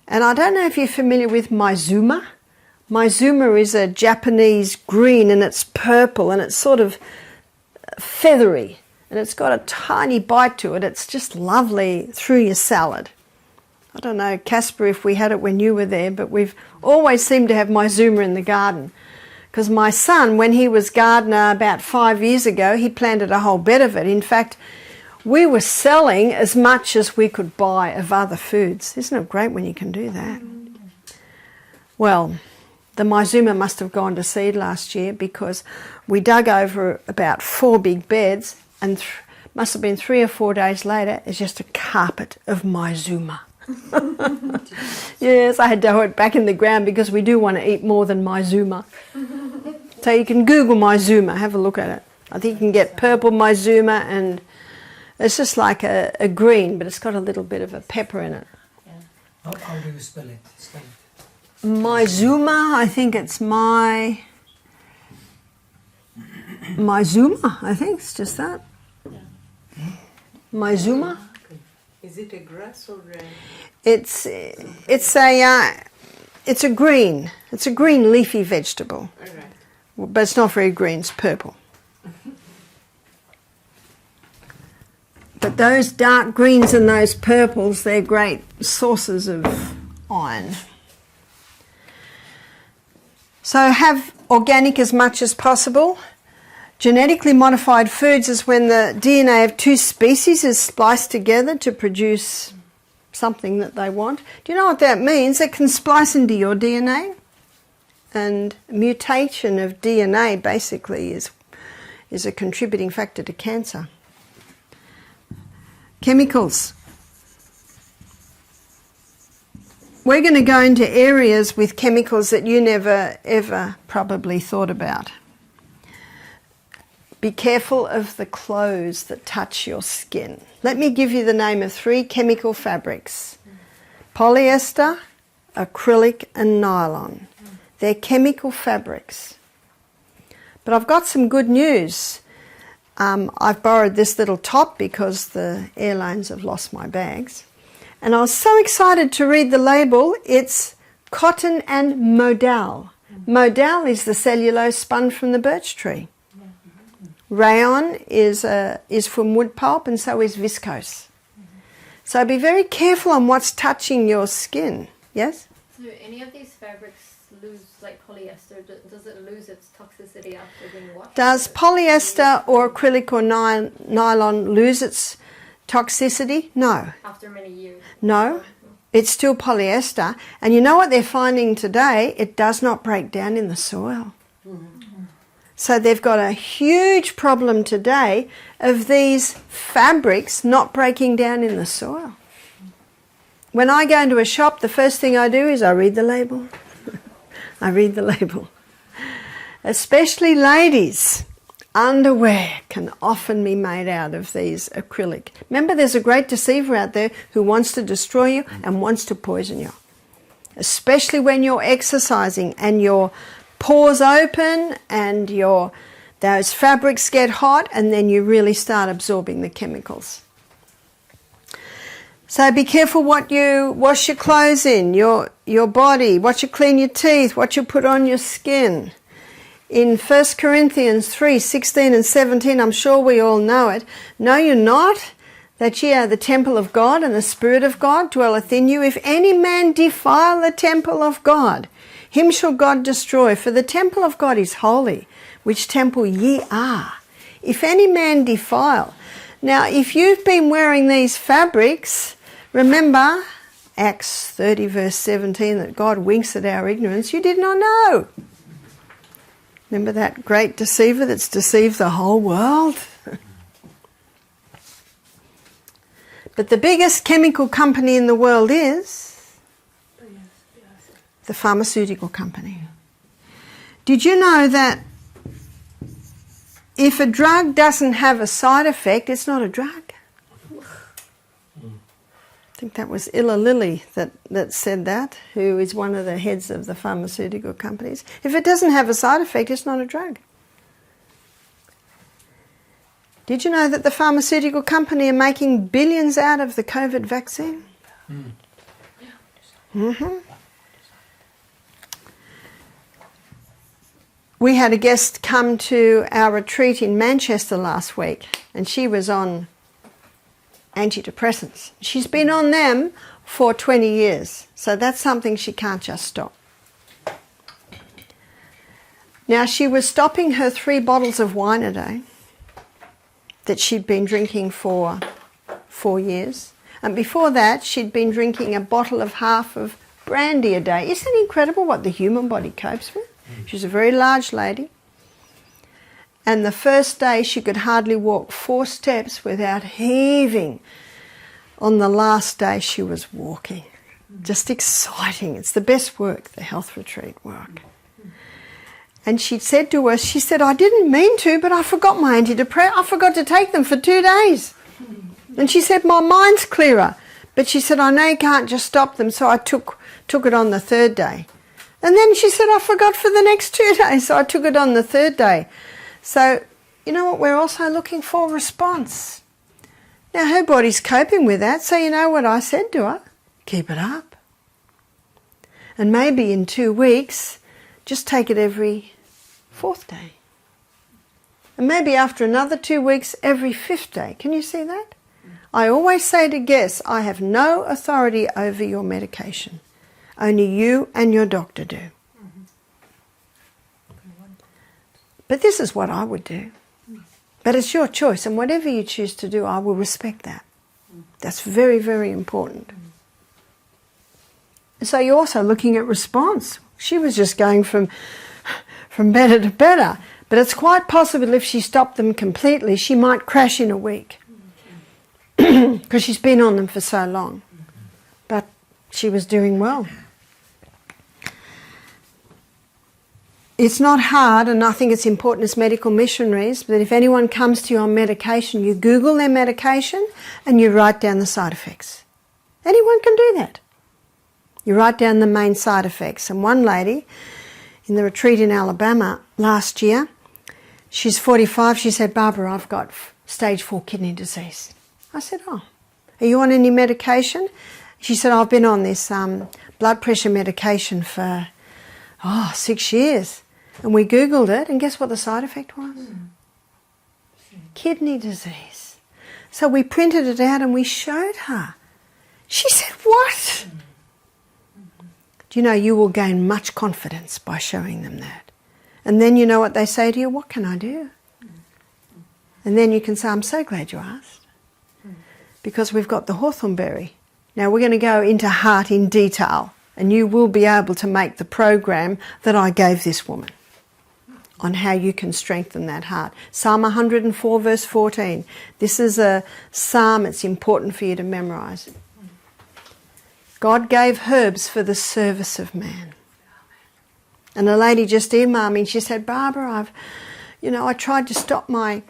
And I don't know if you're familiar with Mizuma. Mizuma is a Japanese green, and it's purple and it's sort of feathery and it's got a tiny bite to it. It's just lovely through your salad. I don't know, Casper, if we had it when you were there, but we've always seemed to have Mizuma in the garden. Because my son, when he was gardener about 5 years ago, he planted a whole bed of it. In fact, we were selling as much as we could buy of other foods. Isn't it great when you can do that? Well, the Mizuma must have gone to seed last year, because we dug over about 4 big beds, and must have been 3 or 4 days later, it's just a carpet of Mizuma. Yes, I had to hoe it back in the ground because we do want to eat more than Mizuma. So you can Google Mizuma, have a look at it. I think you can get purple Mizuma, and it's just like a green, but it's got a little bit of a pepper in it. Yeah. How do you spell it? Mizuma, I think it's Mizuma, I think it's just that. Yeah. Mizuma. Is it a grass or a... It's a green. It's a green leafy vegetable. All right. But it's not very green, it's purple. But those dark greens and those purples, they're great sources of iron. So have organic as much as possible. Genetically modified foods is when the DNA of 2 species is spliced together to produce something that they want. Do you know what that means? It can splice into your DNA. And mutation of DNA basically is a contributing factor to cancer. Chemicals. We're going to go into areas with chemicals that you never ever probably thought about. Be careful of the clothes that touch your skin. Let me give you the name of 3 chemical fabrics. Polyester, acrylic and nylon. They're chemical fabrics. But I've got some good news. I've borrowed this little top because the airlines have lost my bags. And I was so excited to read the label. It's cotton and modal. Modal is the cellulose spun from the birch tree. Rayon is from wood pulp, and so is viscose. So be very careful on what's touching your skin. Yes? So any of these fabrics lose, like polyester, does it lose its toxicity after being washed? Does polyester or acrylic or nylon lose its toxicity? No. After many years? No. It's still polyester. And you know what they're finding today? It does not break down in the soil. So they've got a huge problem today of these fabrics not breaking down in the soil. when I go into a shop, the first thing I do is I read the label. I read the label. Especially ladies, underwear can often be made out of these acrylic. Remember, there's a great deceiver out there who wants to destroy you and wants to poison you. Especially when you're exercising and your pores open and those fabrics get hot, and then you really start absorbing the chemicals. So be careful what you wash your clothes in, your body, what you clean your teeth, what you put on your skin. In 1 Corinthians 3:16 and 17, I'm sure we all know it. Know you not that ye are the temple of God, and the Spirit of God dwelleth in you? If any man defile the temple of God, him shall God destroy. For the temple of God is holy, which temple ye are. If any man defile. Now, if you've been wearing these fabrics, remember Acts 30 verse 17, that God winks at our ignorance. You did not know. Remember that great deceiver that's deceived the whole world? But the biggest chemical company in the world is the pharmaceutical company. Did you know that if a drug doesn't have a side effect, it's not a drug? I think that was Illa Lilly that said that, who is one of the heads of the pharmaceutical companies. If it doesn't have a side effect, it's not a drug. Did you know that the pharmaceutical company are making billions out of the COVID vaccine? Mm-hmm. We had a guest come to our retreat in Manchester last week, and she was on antidepressants. She's been on them for 20 years, so that's something she can't just stop. Now, she was stopping her 3 bottles of wine a day that she'd been drinking for 4 years, and before that she'd been drinking a bottle of half of brandy a day. Isn't it incredible what the human body copes with? She's a very large lady. And the first day she could hardly walk 4 steps without heaving. On the last day she was walking. Just exciting. It's the best work, the health retreat work. And she said to us, she said, I didn't mean to, but I forgot my antidepressants. I forgot to take them for 2 days. And she said, my mind's clearer. But she said, I know you can't just stop them, so I took it on the 3rd day. And then she said, I forgot for the next 2 days, so I took it on the 3rd day. So, you know what we're also looking for? Response. Now, her body's coping with that, so you know what I said to her? Keep it up. And maybe in 2 weeks, just take it every 4th day. And maybe after another 2 weeks, every 5th day. Can you see that? I always say to guests, I have no authority over your medication. Only you and your doctor do. But this is what I would do. But it's your choice, and whatever you choose to do, I will respect that. That's very, very important. And so you're also looking at response. She was just going from better to better. But it's quite possible if she stopped them completely, she might crash in a week. Because she's been on them for so long. But she was doing well. It's not hard, and I think it's important as medical missionaries, that if anyone comes to you on medication, you Google their medication and you write down the side effects. Anyone can do that. You write down the main side effects. And one lady in the retreat in Alabama last year, she's 45, she said, Barbara, I've got stage 4 kidney disease. I said, oh, are you on any medication? She said, I've been on this blood pressure medication for 6 years. And we Googled it, and guess what the side effect was? Kidney disease. So we printed it out and we showed her. She said, what? Do you know, you will gain much confidence by showing them that. And then you know what they say to you, what can I do? And then you can say, I'm so glad you asked. Because we've got the hawthorn berry. Now we're going to go into heart in detail, and you will be able to make the program that I gave this woman on how you can strengthen that heart. Psalm 104 verse 14. This is a psalm, it's important for you to memorise. God gave herbs for the service of man. And a lady just emailed me and she said, Barbara, I tried to stop my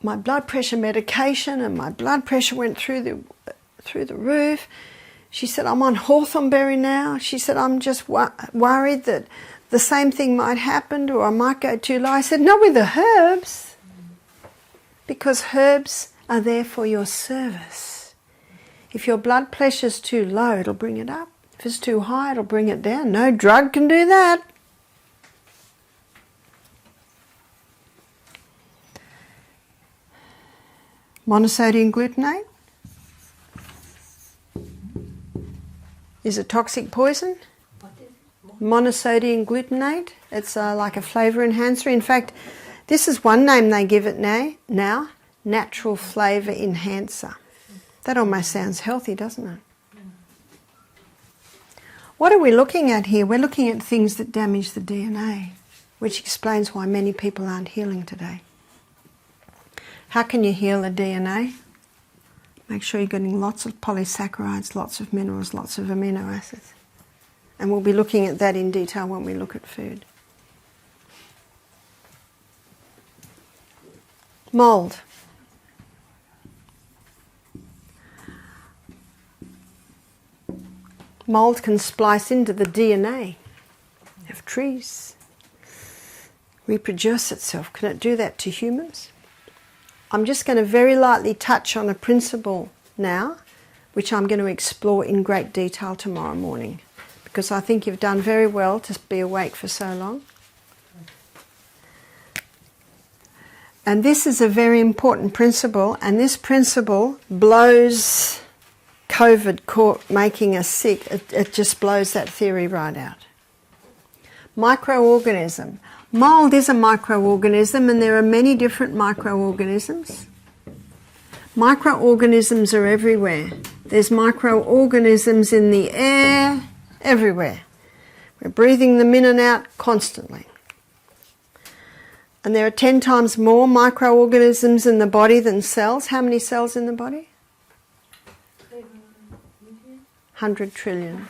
blood pressure medication and my blood pressure went through the roof. She said, I'm on hawthornberry now. She said, I'm just worried that the same thing might happen or I might go too low. I said, not with the herbs, because herbs are there for your service. If your blood pressure's too low, it'll bring it up. If it's too high, it'll bring it down. No drug can do that. Monosodium glutamate is a toxic poison. Monosodium glutamate, it's like a flavour enhancer. In fact, this is one name they give it now, natural flavour enhancer. That almost sounds healthy, doesn't it? What are we looking at here? We're looking at things that damage the DNA, which explains why many people aren't healing today. How can you heal the DNA? Make sure you're getting lots of polysaccharides, lots of minerals, lots of amino acids. And we'll be looking at that in detail when we look at food. Mould. Mould can splice into the DNA of trees, reproduce itself. Can it do that to humans? I'm just going to very lightly touch on a principle now, which I'm going to explore in great detail tomorrow morning, because I think you've done very well to be awake for so long. And this is a very important principle, and this principle blows COVID making us sick. It just blows that theory right out. Microorganism. Mould is a microorganism, and there are many different microorganisms. Microorganisms are everywhere. There's microorganisms in the air, everywhere. We're breathing them in and out constantly. And there are 10 times more microorganisms in the body than cells. How many cells in the body? 100 trillion.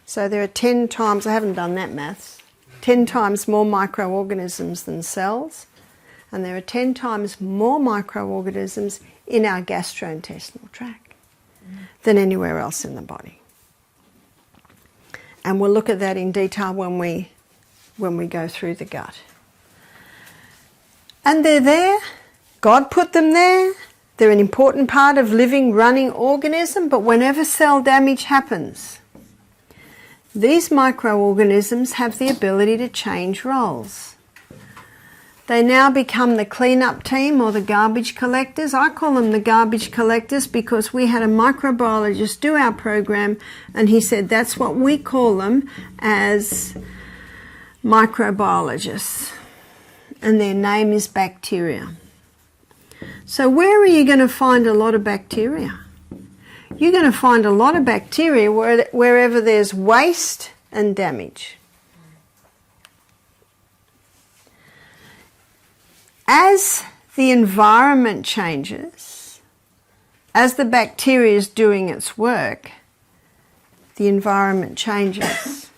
So there are 10 times, I haven't done that maths, 10 times more microorganisms than cells, and there are 10 times more microorganisms in our gastrointestinal tract than anywhere else in the body. And we'll look at that in detail when we go through the gut. And they're there. God put them there. They're an important part of living, running organism, but whenever cell damage happens, these microorganisms have the ability to change roles. They now become the clean-up team or the garbage collectors. I call them the garbage collectors because we had a microbiologist do our program and he said that's what we call them as microbiologists. And their name is bacteria. So where are you going to find a lot of bacteria? You're going to find a lot of bacteria wherever there's waste and damage. As the environment changes, as the bacteria is doing its work, the environment changes.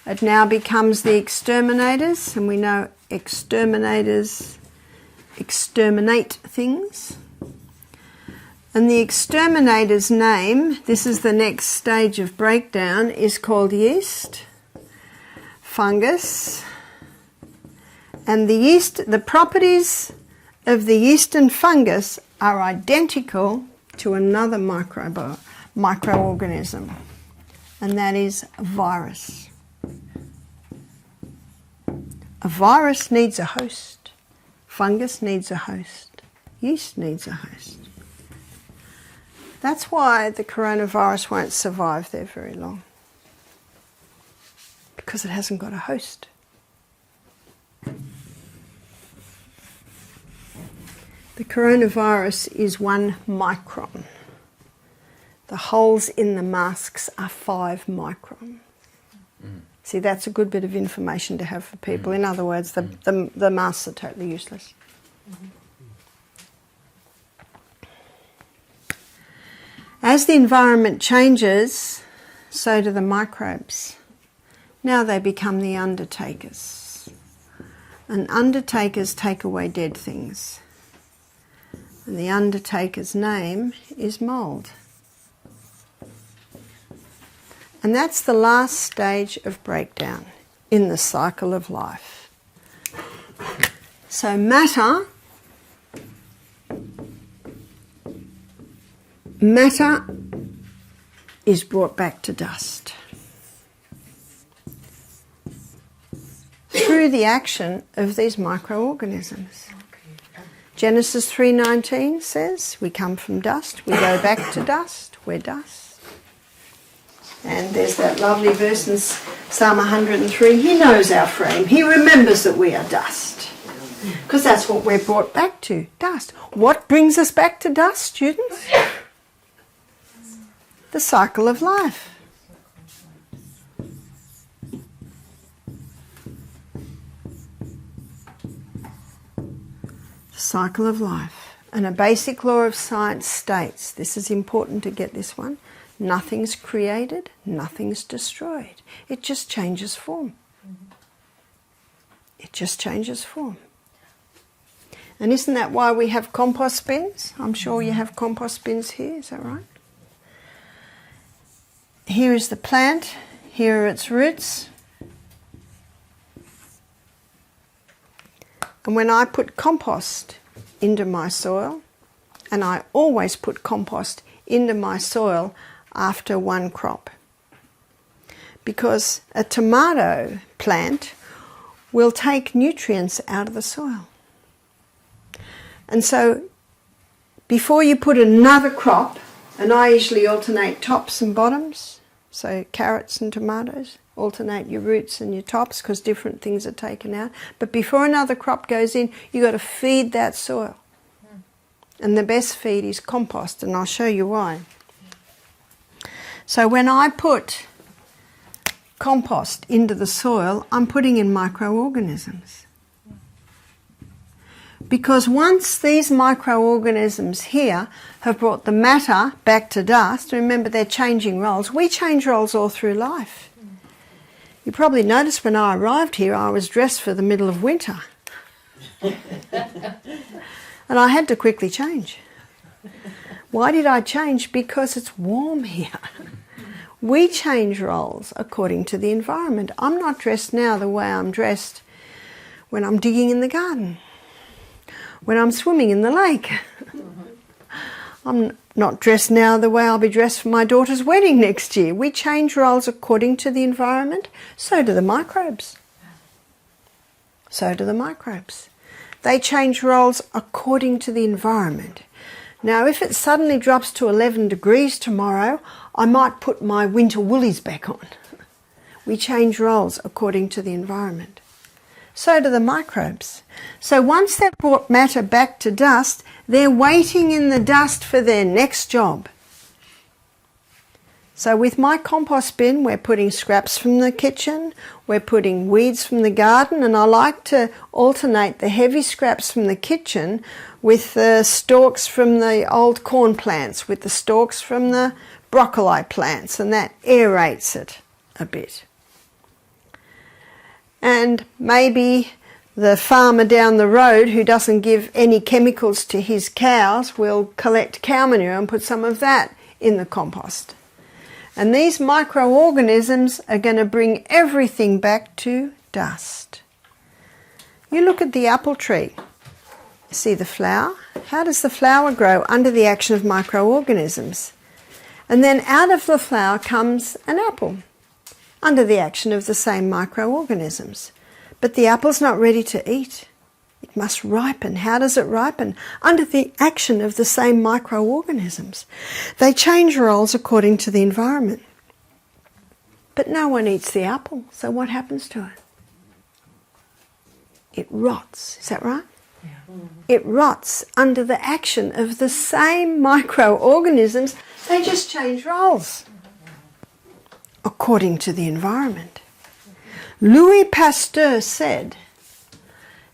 It now becomes the exterminators, and we know exterminators exterminate things. And the exterminator's name, this is the next stage of breakdown, is called yeast, fungus. And the yeast, the properties of the yeast and fungus are identical to another microorganism, and that is a virus. A virus needs a host. Fungus needs a host. Yeast needs a host. That's why the coronavirus won't survive there very long, because it hasn't got a host. The coronavirus is 1 micron. The holes in the masks are 5 microns. See, that's a good bit of information to have for people. In other words, the masks are totally useless. As the environment changes, so do the microbes. Now they become the undertakers. And undertakers take away dead things. And the undertaker's name is mold. And that's the last stage of breakdown in the cycle of life. So matter is brought back to dust through the action of these microorganisms. Genesis 3:19 says we come from dust, we go back to dust, we're dust. And there's that lovely verse in Psalm 103, he knows our frame, he remembers that we are dust. Because that's what we're brought back to, dust. What brings us back to dust, students? The cycle of life. The cycle of life. And a basic law of science states, this is important to get this one, nothing's created, nothing's destroyed. It just changes form. It just changes form. And isn't that why we have compost bins? I'm sure you have compost bins here, is that right? Here is the plant, here are its roots. And when I put compost into my soil, and I always put compost into my soil after one crop, because a tomato plant will take nutrients out of the soil. And so before you put another crop, and I usually alternate tops and bottoms, so carrots and tomatoes, alternate your roots and your tops because different things are taken out. But before another crop goes in, you've got to feed that soil. And the best feed is compost, and I'll show you why. So when I put compost into the soil, I'm putting in microorganisms. Because once these microorganisms here have brought the matter back to dust, remember they're changing roles. We change roles all through life. You probably noticed when I arrived here I was dressed for the middle of winter. And I had to quickly change. Why did I change? Because it's warm here. We change roles according to the environment. I'm not dressed now the way I'm dressed when I'm digging in the garden, when I'm swimming in the lake. I'm not dressed now the way I'll be dressed for my daughter's wedding next year. We change roles according to the environment. So do the microbes. So do the microbes. They change roles according to the environment. Now, if it suddenly drops to 11 degrees tomorrow, I might put my winter woolies back on. We change roles according to the environment. So do the microbes. So once they've brought matter back to dust, they're waiting in the dust for their next job. So with my compost bin, we're putting scraps from the kitchen, we're putting weeds from the garden, and I like to alternate the heavy scraps from the kitchen with the stalks from the old corn plants, with the stalks from the broccoli plants, and that aerates it a bit. And maybe the farmer down the road who doesn't give any chemicals to his cows will collect cow manure and put some of that in the compost. And these microorganisms are going to bring everything back to dust. You look at the apple tree. See the flower? How does the flower grow? Under the action of microorganisms. And then out of the flower comes an apple, under the action of the same microorganisms. But the apple's not ready to eat. It must ripen. How does it ripen? Under the action of the same microorganisms. They change roles according to the environment. But no one eats the apple, so what happens to it? It rots. Is that right? Yeah. It rots under the action of the same microorganisms. They just change roles according to the environment. Louis Pasteur said,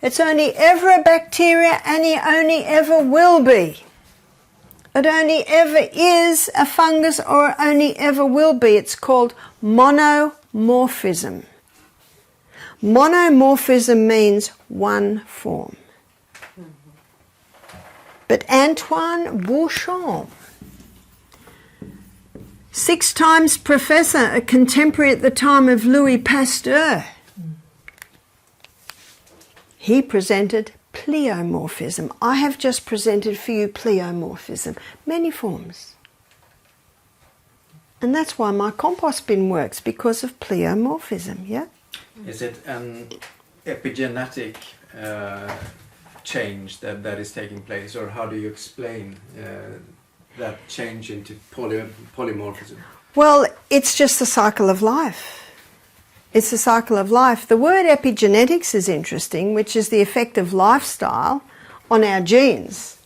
"It's only ever a bacteria and it only ever will be It only ever is a fungus or only ever will be. It's called monomorphism. Monomorphism means one form. But Antoine Beauchamp, 6 times professor, a contemporary at the time of Louis Pasteur, he presented pleomorphism. I have just presented for you pleomorphism, many forms. And that's why my compost bin works, because of pleomorphism, yeah? Is it an epigenetic change that is taking place, or how do you explain that change into polymorphism? Well, it's just the cycle of life. It's the cycle of life. The word epigenetics is interesting, which is the effect of lifestyle on our genes.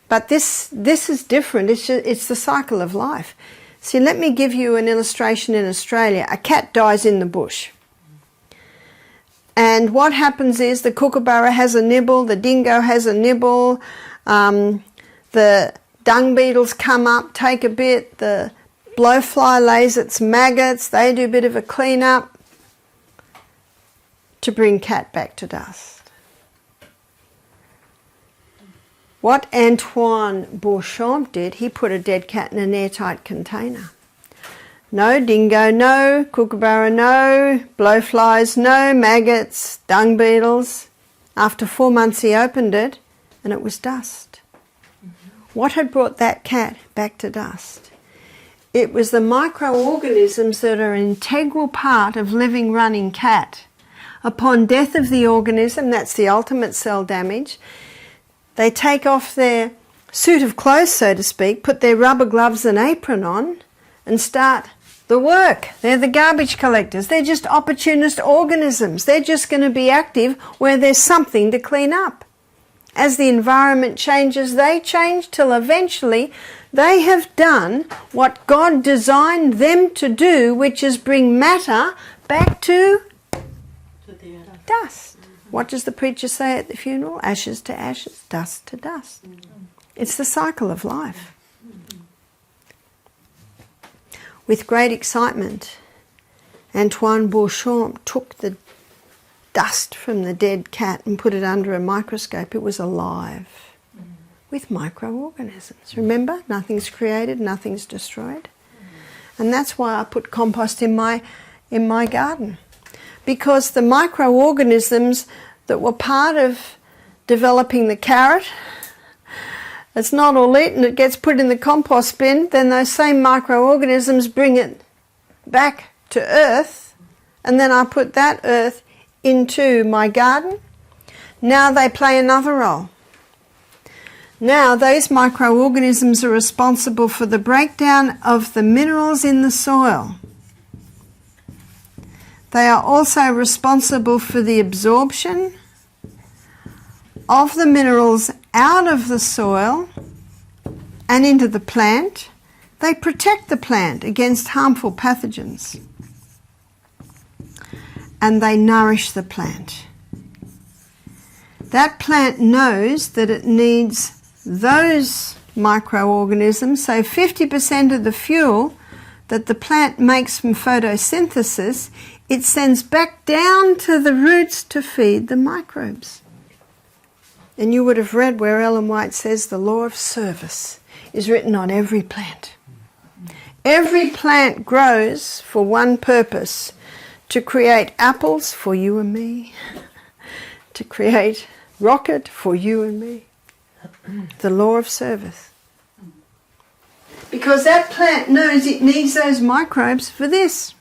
But this is different. It's the cycle of life. See, let me give you an illustration in Australia. A cat dies in the bush. And what happens is the kookaburra has a nibble, the dingo has a nibble, the dung beetles come up, take a bit, the blowfly lays its maggots, they do a bit of a clean up to bring cat back to dust. What Antoine Beauchamp did, he put a dead cat in an airtight container. No dingo, no kookaburra, no blowflies, no maggots, dung beetles. After 4 months he opened it and it was dust. What had brought that cat back to dust? It was the microorganisms that are an integral part of living, running cat. Upon death of the organism, that's the ultimate cell damage, they take off their suit of clothes, so to speak, put their rubber gloves and apron on and start the work. They're the garbage collectors. They're just opportunist organisms. They're just going to be active where there's something to clean up. As the environment changes, they change till eventually they have done what God designed them to do, which is bring matter back to dust. What does the preacher say at the funeral? Ashes to ashes, dust to dust. It's the cycle of life. With great excitement, Antoine Beauchamp took the dust from the dead cat and put it under a microscope. It was alive with microorganisms. Remember, nothing's created, nothing's destroyed. And that's why I put compost in my garden. Because the microorganisms that were part of developing the carrot, it's not all eaten, it gets put in the compost bin, then those same microorganisms bring it back to earth, and then I put that earth into my garden. Now they play another role. Now those microorganisms are responsible for the breakdown of the minerals in the soil. They are also responsible for the absorption of the minerals out of the soil and into the plant. They protect the plant against harmful pathogens. And they nourish the plant. That plant knows that it needs those microorganisms, so 50% of the fuel that the plant makes from photosynthesis, it sends back down to the roots to feed the microbes. And you would have read where Ellen White says the law of service is written on every plant. Every plant grows for one purpose, to create apples for you and me, to create rocket for you and me. The law of service. Because that plant knows it needs those microbes for this.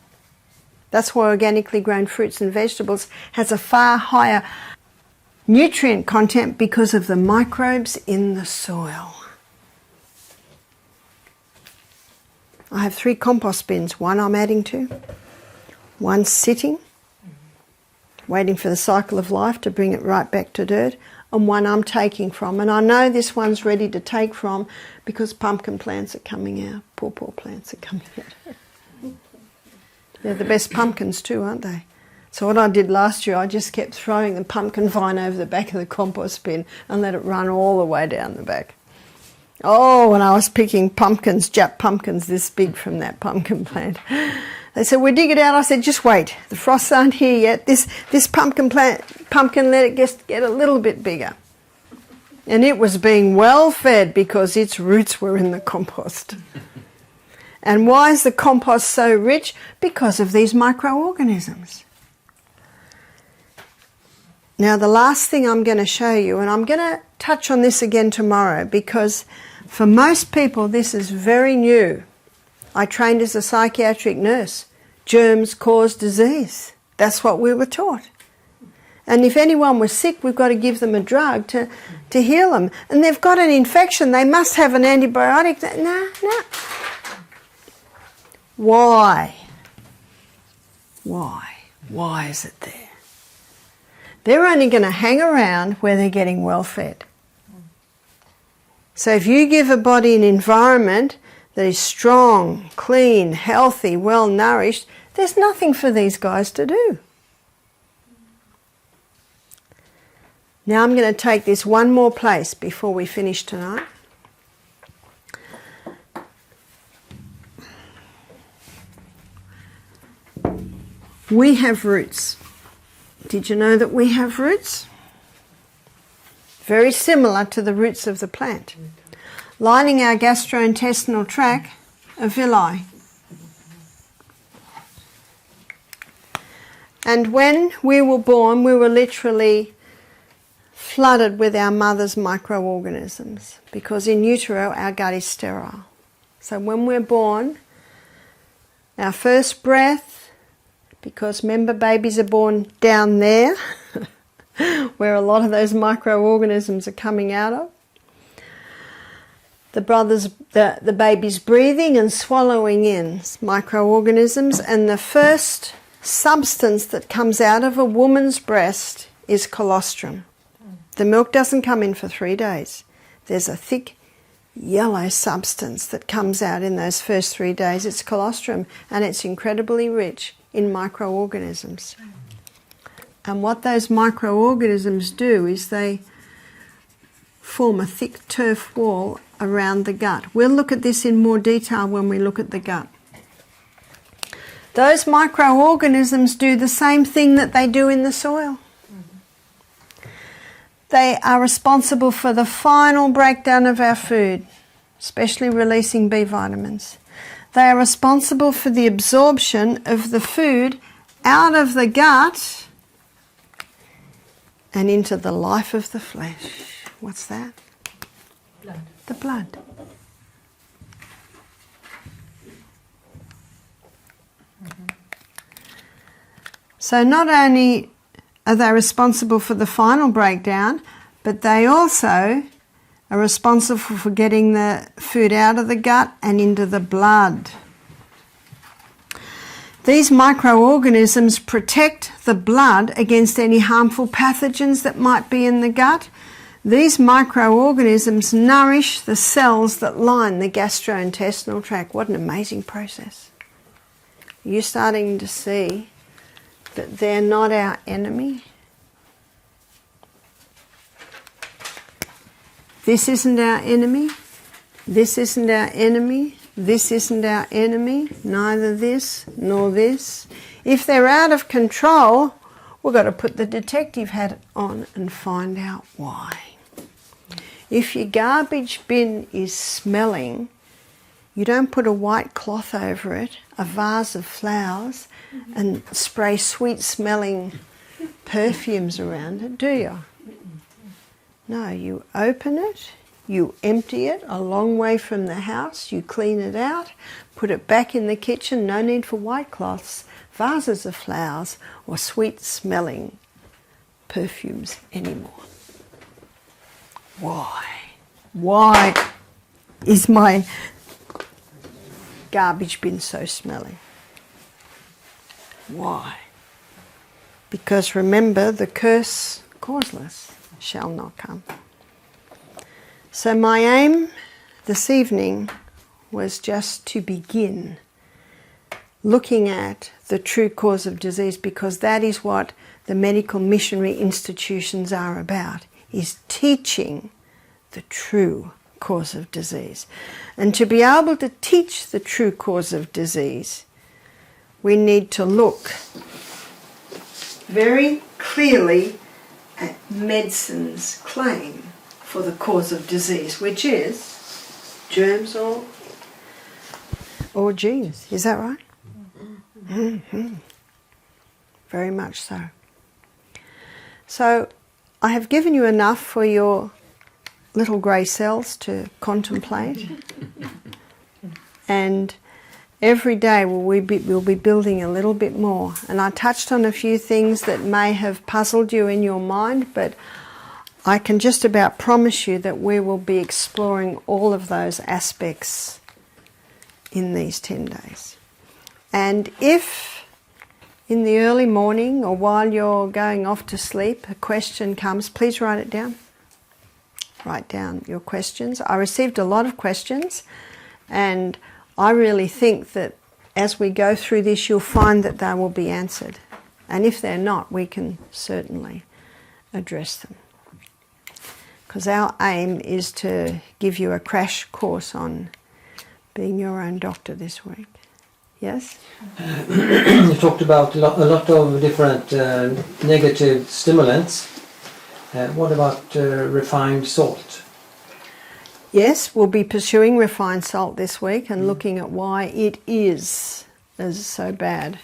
That's why organically grown fruits and vegetables has a far higher nutrient content, because of the microbes in the soil. I have 3 compost bins. One I'm adding to, one sitting, waiting for the cycle of life to bring it right back to dirt, and one I'm taking from. And I know this one's ready to take from because pumpkin plants are coming out. Poor plants are coming out. They're the best pumpkins too, aren't they? So what I did last year, I just kept throwing the pumpkin vine over the back of the compost bin and let it run all the way down the back. Oh, when I was picking pumpkins, Jap pumpkins this big from that pumpkin plant, they said, "We dig it out." I said, "Just wait. The frosts aren't here yet. This pumpkin, let it get a little bit bigger." And it was being well fed because its roots were in the compost. And why is the compost so rich? Because of these microorganisms. Now the last thing I'm going to show you, and I'm going to touch on this again tomorrow, because for most people this is very new. I trained as a psychiatric nurse. Germs cause disease. That's what we were taught. And if anyone was sick, we've got to give them a drug to heal them. And they've got an infection, they must have an antibiotic. No. Why? Why is it there? They're only going to hang around where they're getting well fed. So if you give a body an environment that is strong, clean, healthy, well nourished, there's nothing for these guys to do. Now I'm going to take this one more place before we finish tonight. We have roots. Did you know that we have roots? Very similar to the roots of the plant. Lining our gastrointestinal tract are villi. And when we were born, we were literally flooded with our mother's microorganisms, because in utero our gut is sterile. So when we're born, our first breath, because remember babies are born down there where a lot of those microorganisms are coming out of, the baby's breathing and swallowing in microorganisms, and the first substance that comes out of a woman's breast is colostrum. The milk doesn't come in for 3 days. There's a thick yellow substance that comes out in those first 3 days. It's colostrum, and it's incredibly rich in microorganisms. And what those microorganisms do is they form a thick turf wall around the gut. We'll look at this in more detail when we look at the gut. Those microorganisms do the same thing that they do in the soil. They are responsible for the final breakdown of our food, especially releasing B vitamins. They are responsible for the absorption of the food out of the gut and into the life of the flesh. What's that? Blood. The blood. So not only are they responsible for the final breakdown, but they also are responsible for getting the food out of the gut and into the blood. These microorganisms protect the blood against any harmful pathogens that might be in the gut. These microorganisms nourish the cells that line the gastrointestinal tract. What an amazing process. You're starting to see that they're not our enemy. This isn't our enemy. This isn't our enemy. This isn't our enemy. Neither this nor this. If they're out of control, we've got to put the detective hat on and find out why. If your garbage bin is smelling, you don't put a white cloth over it, a vase of flowers, and spray sweet-smelling perfumes around it, do you? No, you open it, you empty it a long way from the house, you clean it out, put it back in the kitchen, no need for white cloths, vases of flowers, or sweet-smelling perfumes anymore. Why? Why is my garbage bin so smelly? Why? Because remember, the curse causeless shall not come. So my aim this evening was just to begin looking at the true cause of disease, because that is what the medical missionary institutions are about, is teaching the true cause of disease. And to be able to teach the true cause of disease, we need to look very clearly at medicine's claim for the cause of disease, which is germs or genes. Is that right? Mm-hmm. Very much so. So I have given you enough for your little grey cells to contemplate. And every day we'll be building a little bit more. And I touched on a few things that may have puzzled you in your mind, but I can just about promise you that we will be exploring all of those aspects in these 10 days. And if in the early morning or while you're going off to sleep a question comes, please write it down. Write down your questions. I received a lot of questions, and I really think that as we go through this, you'll find that they will be answered. And if they're not, we can certainly address them. Because our aim is to give you a crash course on being your own doctor this week. Yes? You talked about a lot of different negative stimulants. What about refined salt? Yes, we'll be pursuing refined salt this week and looking at why it is so bad.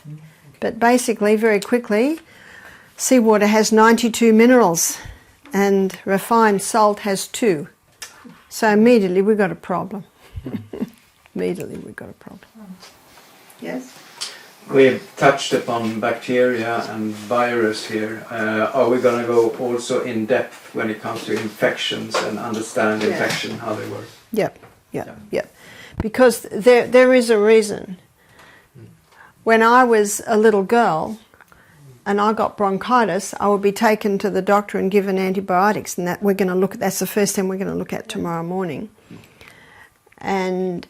But basically, very quickly, seawater has 92 minerals and refined salt has 2. So immediately we've got a problem. Immediately we've got a problem. Yes? We've touched upon bacteria and virus here. Are we going to go also in depth when it comes to infections and understand infection, how they work? Yep. Because there is a reason. When I was a little girl and I got bronchitis, I would be taken to the doctor and given antibiotics, and that's the first thing we're going to look at tomorrow morning. And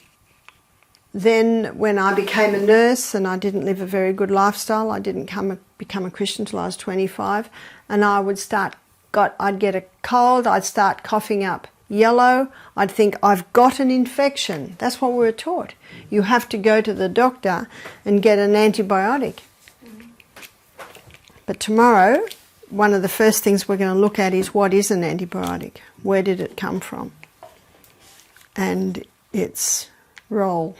then when I became a nurse and I didn't live a very good lifestyle, I didn't become a Christian until I was 25, and I'd get a cold, I'd start coughing up yellow, I'd think I've got an infection. That's what we were taught. You have to go to the doctor and get an antibiotic. But tomorrow, one of the first things we're going to look at is what is an antibiotic? Where did it come from? And its role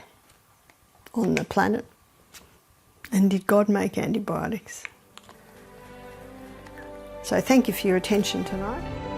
on the planet. And did God make antibiotics? So thank you for your attention tonight.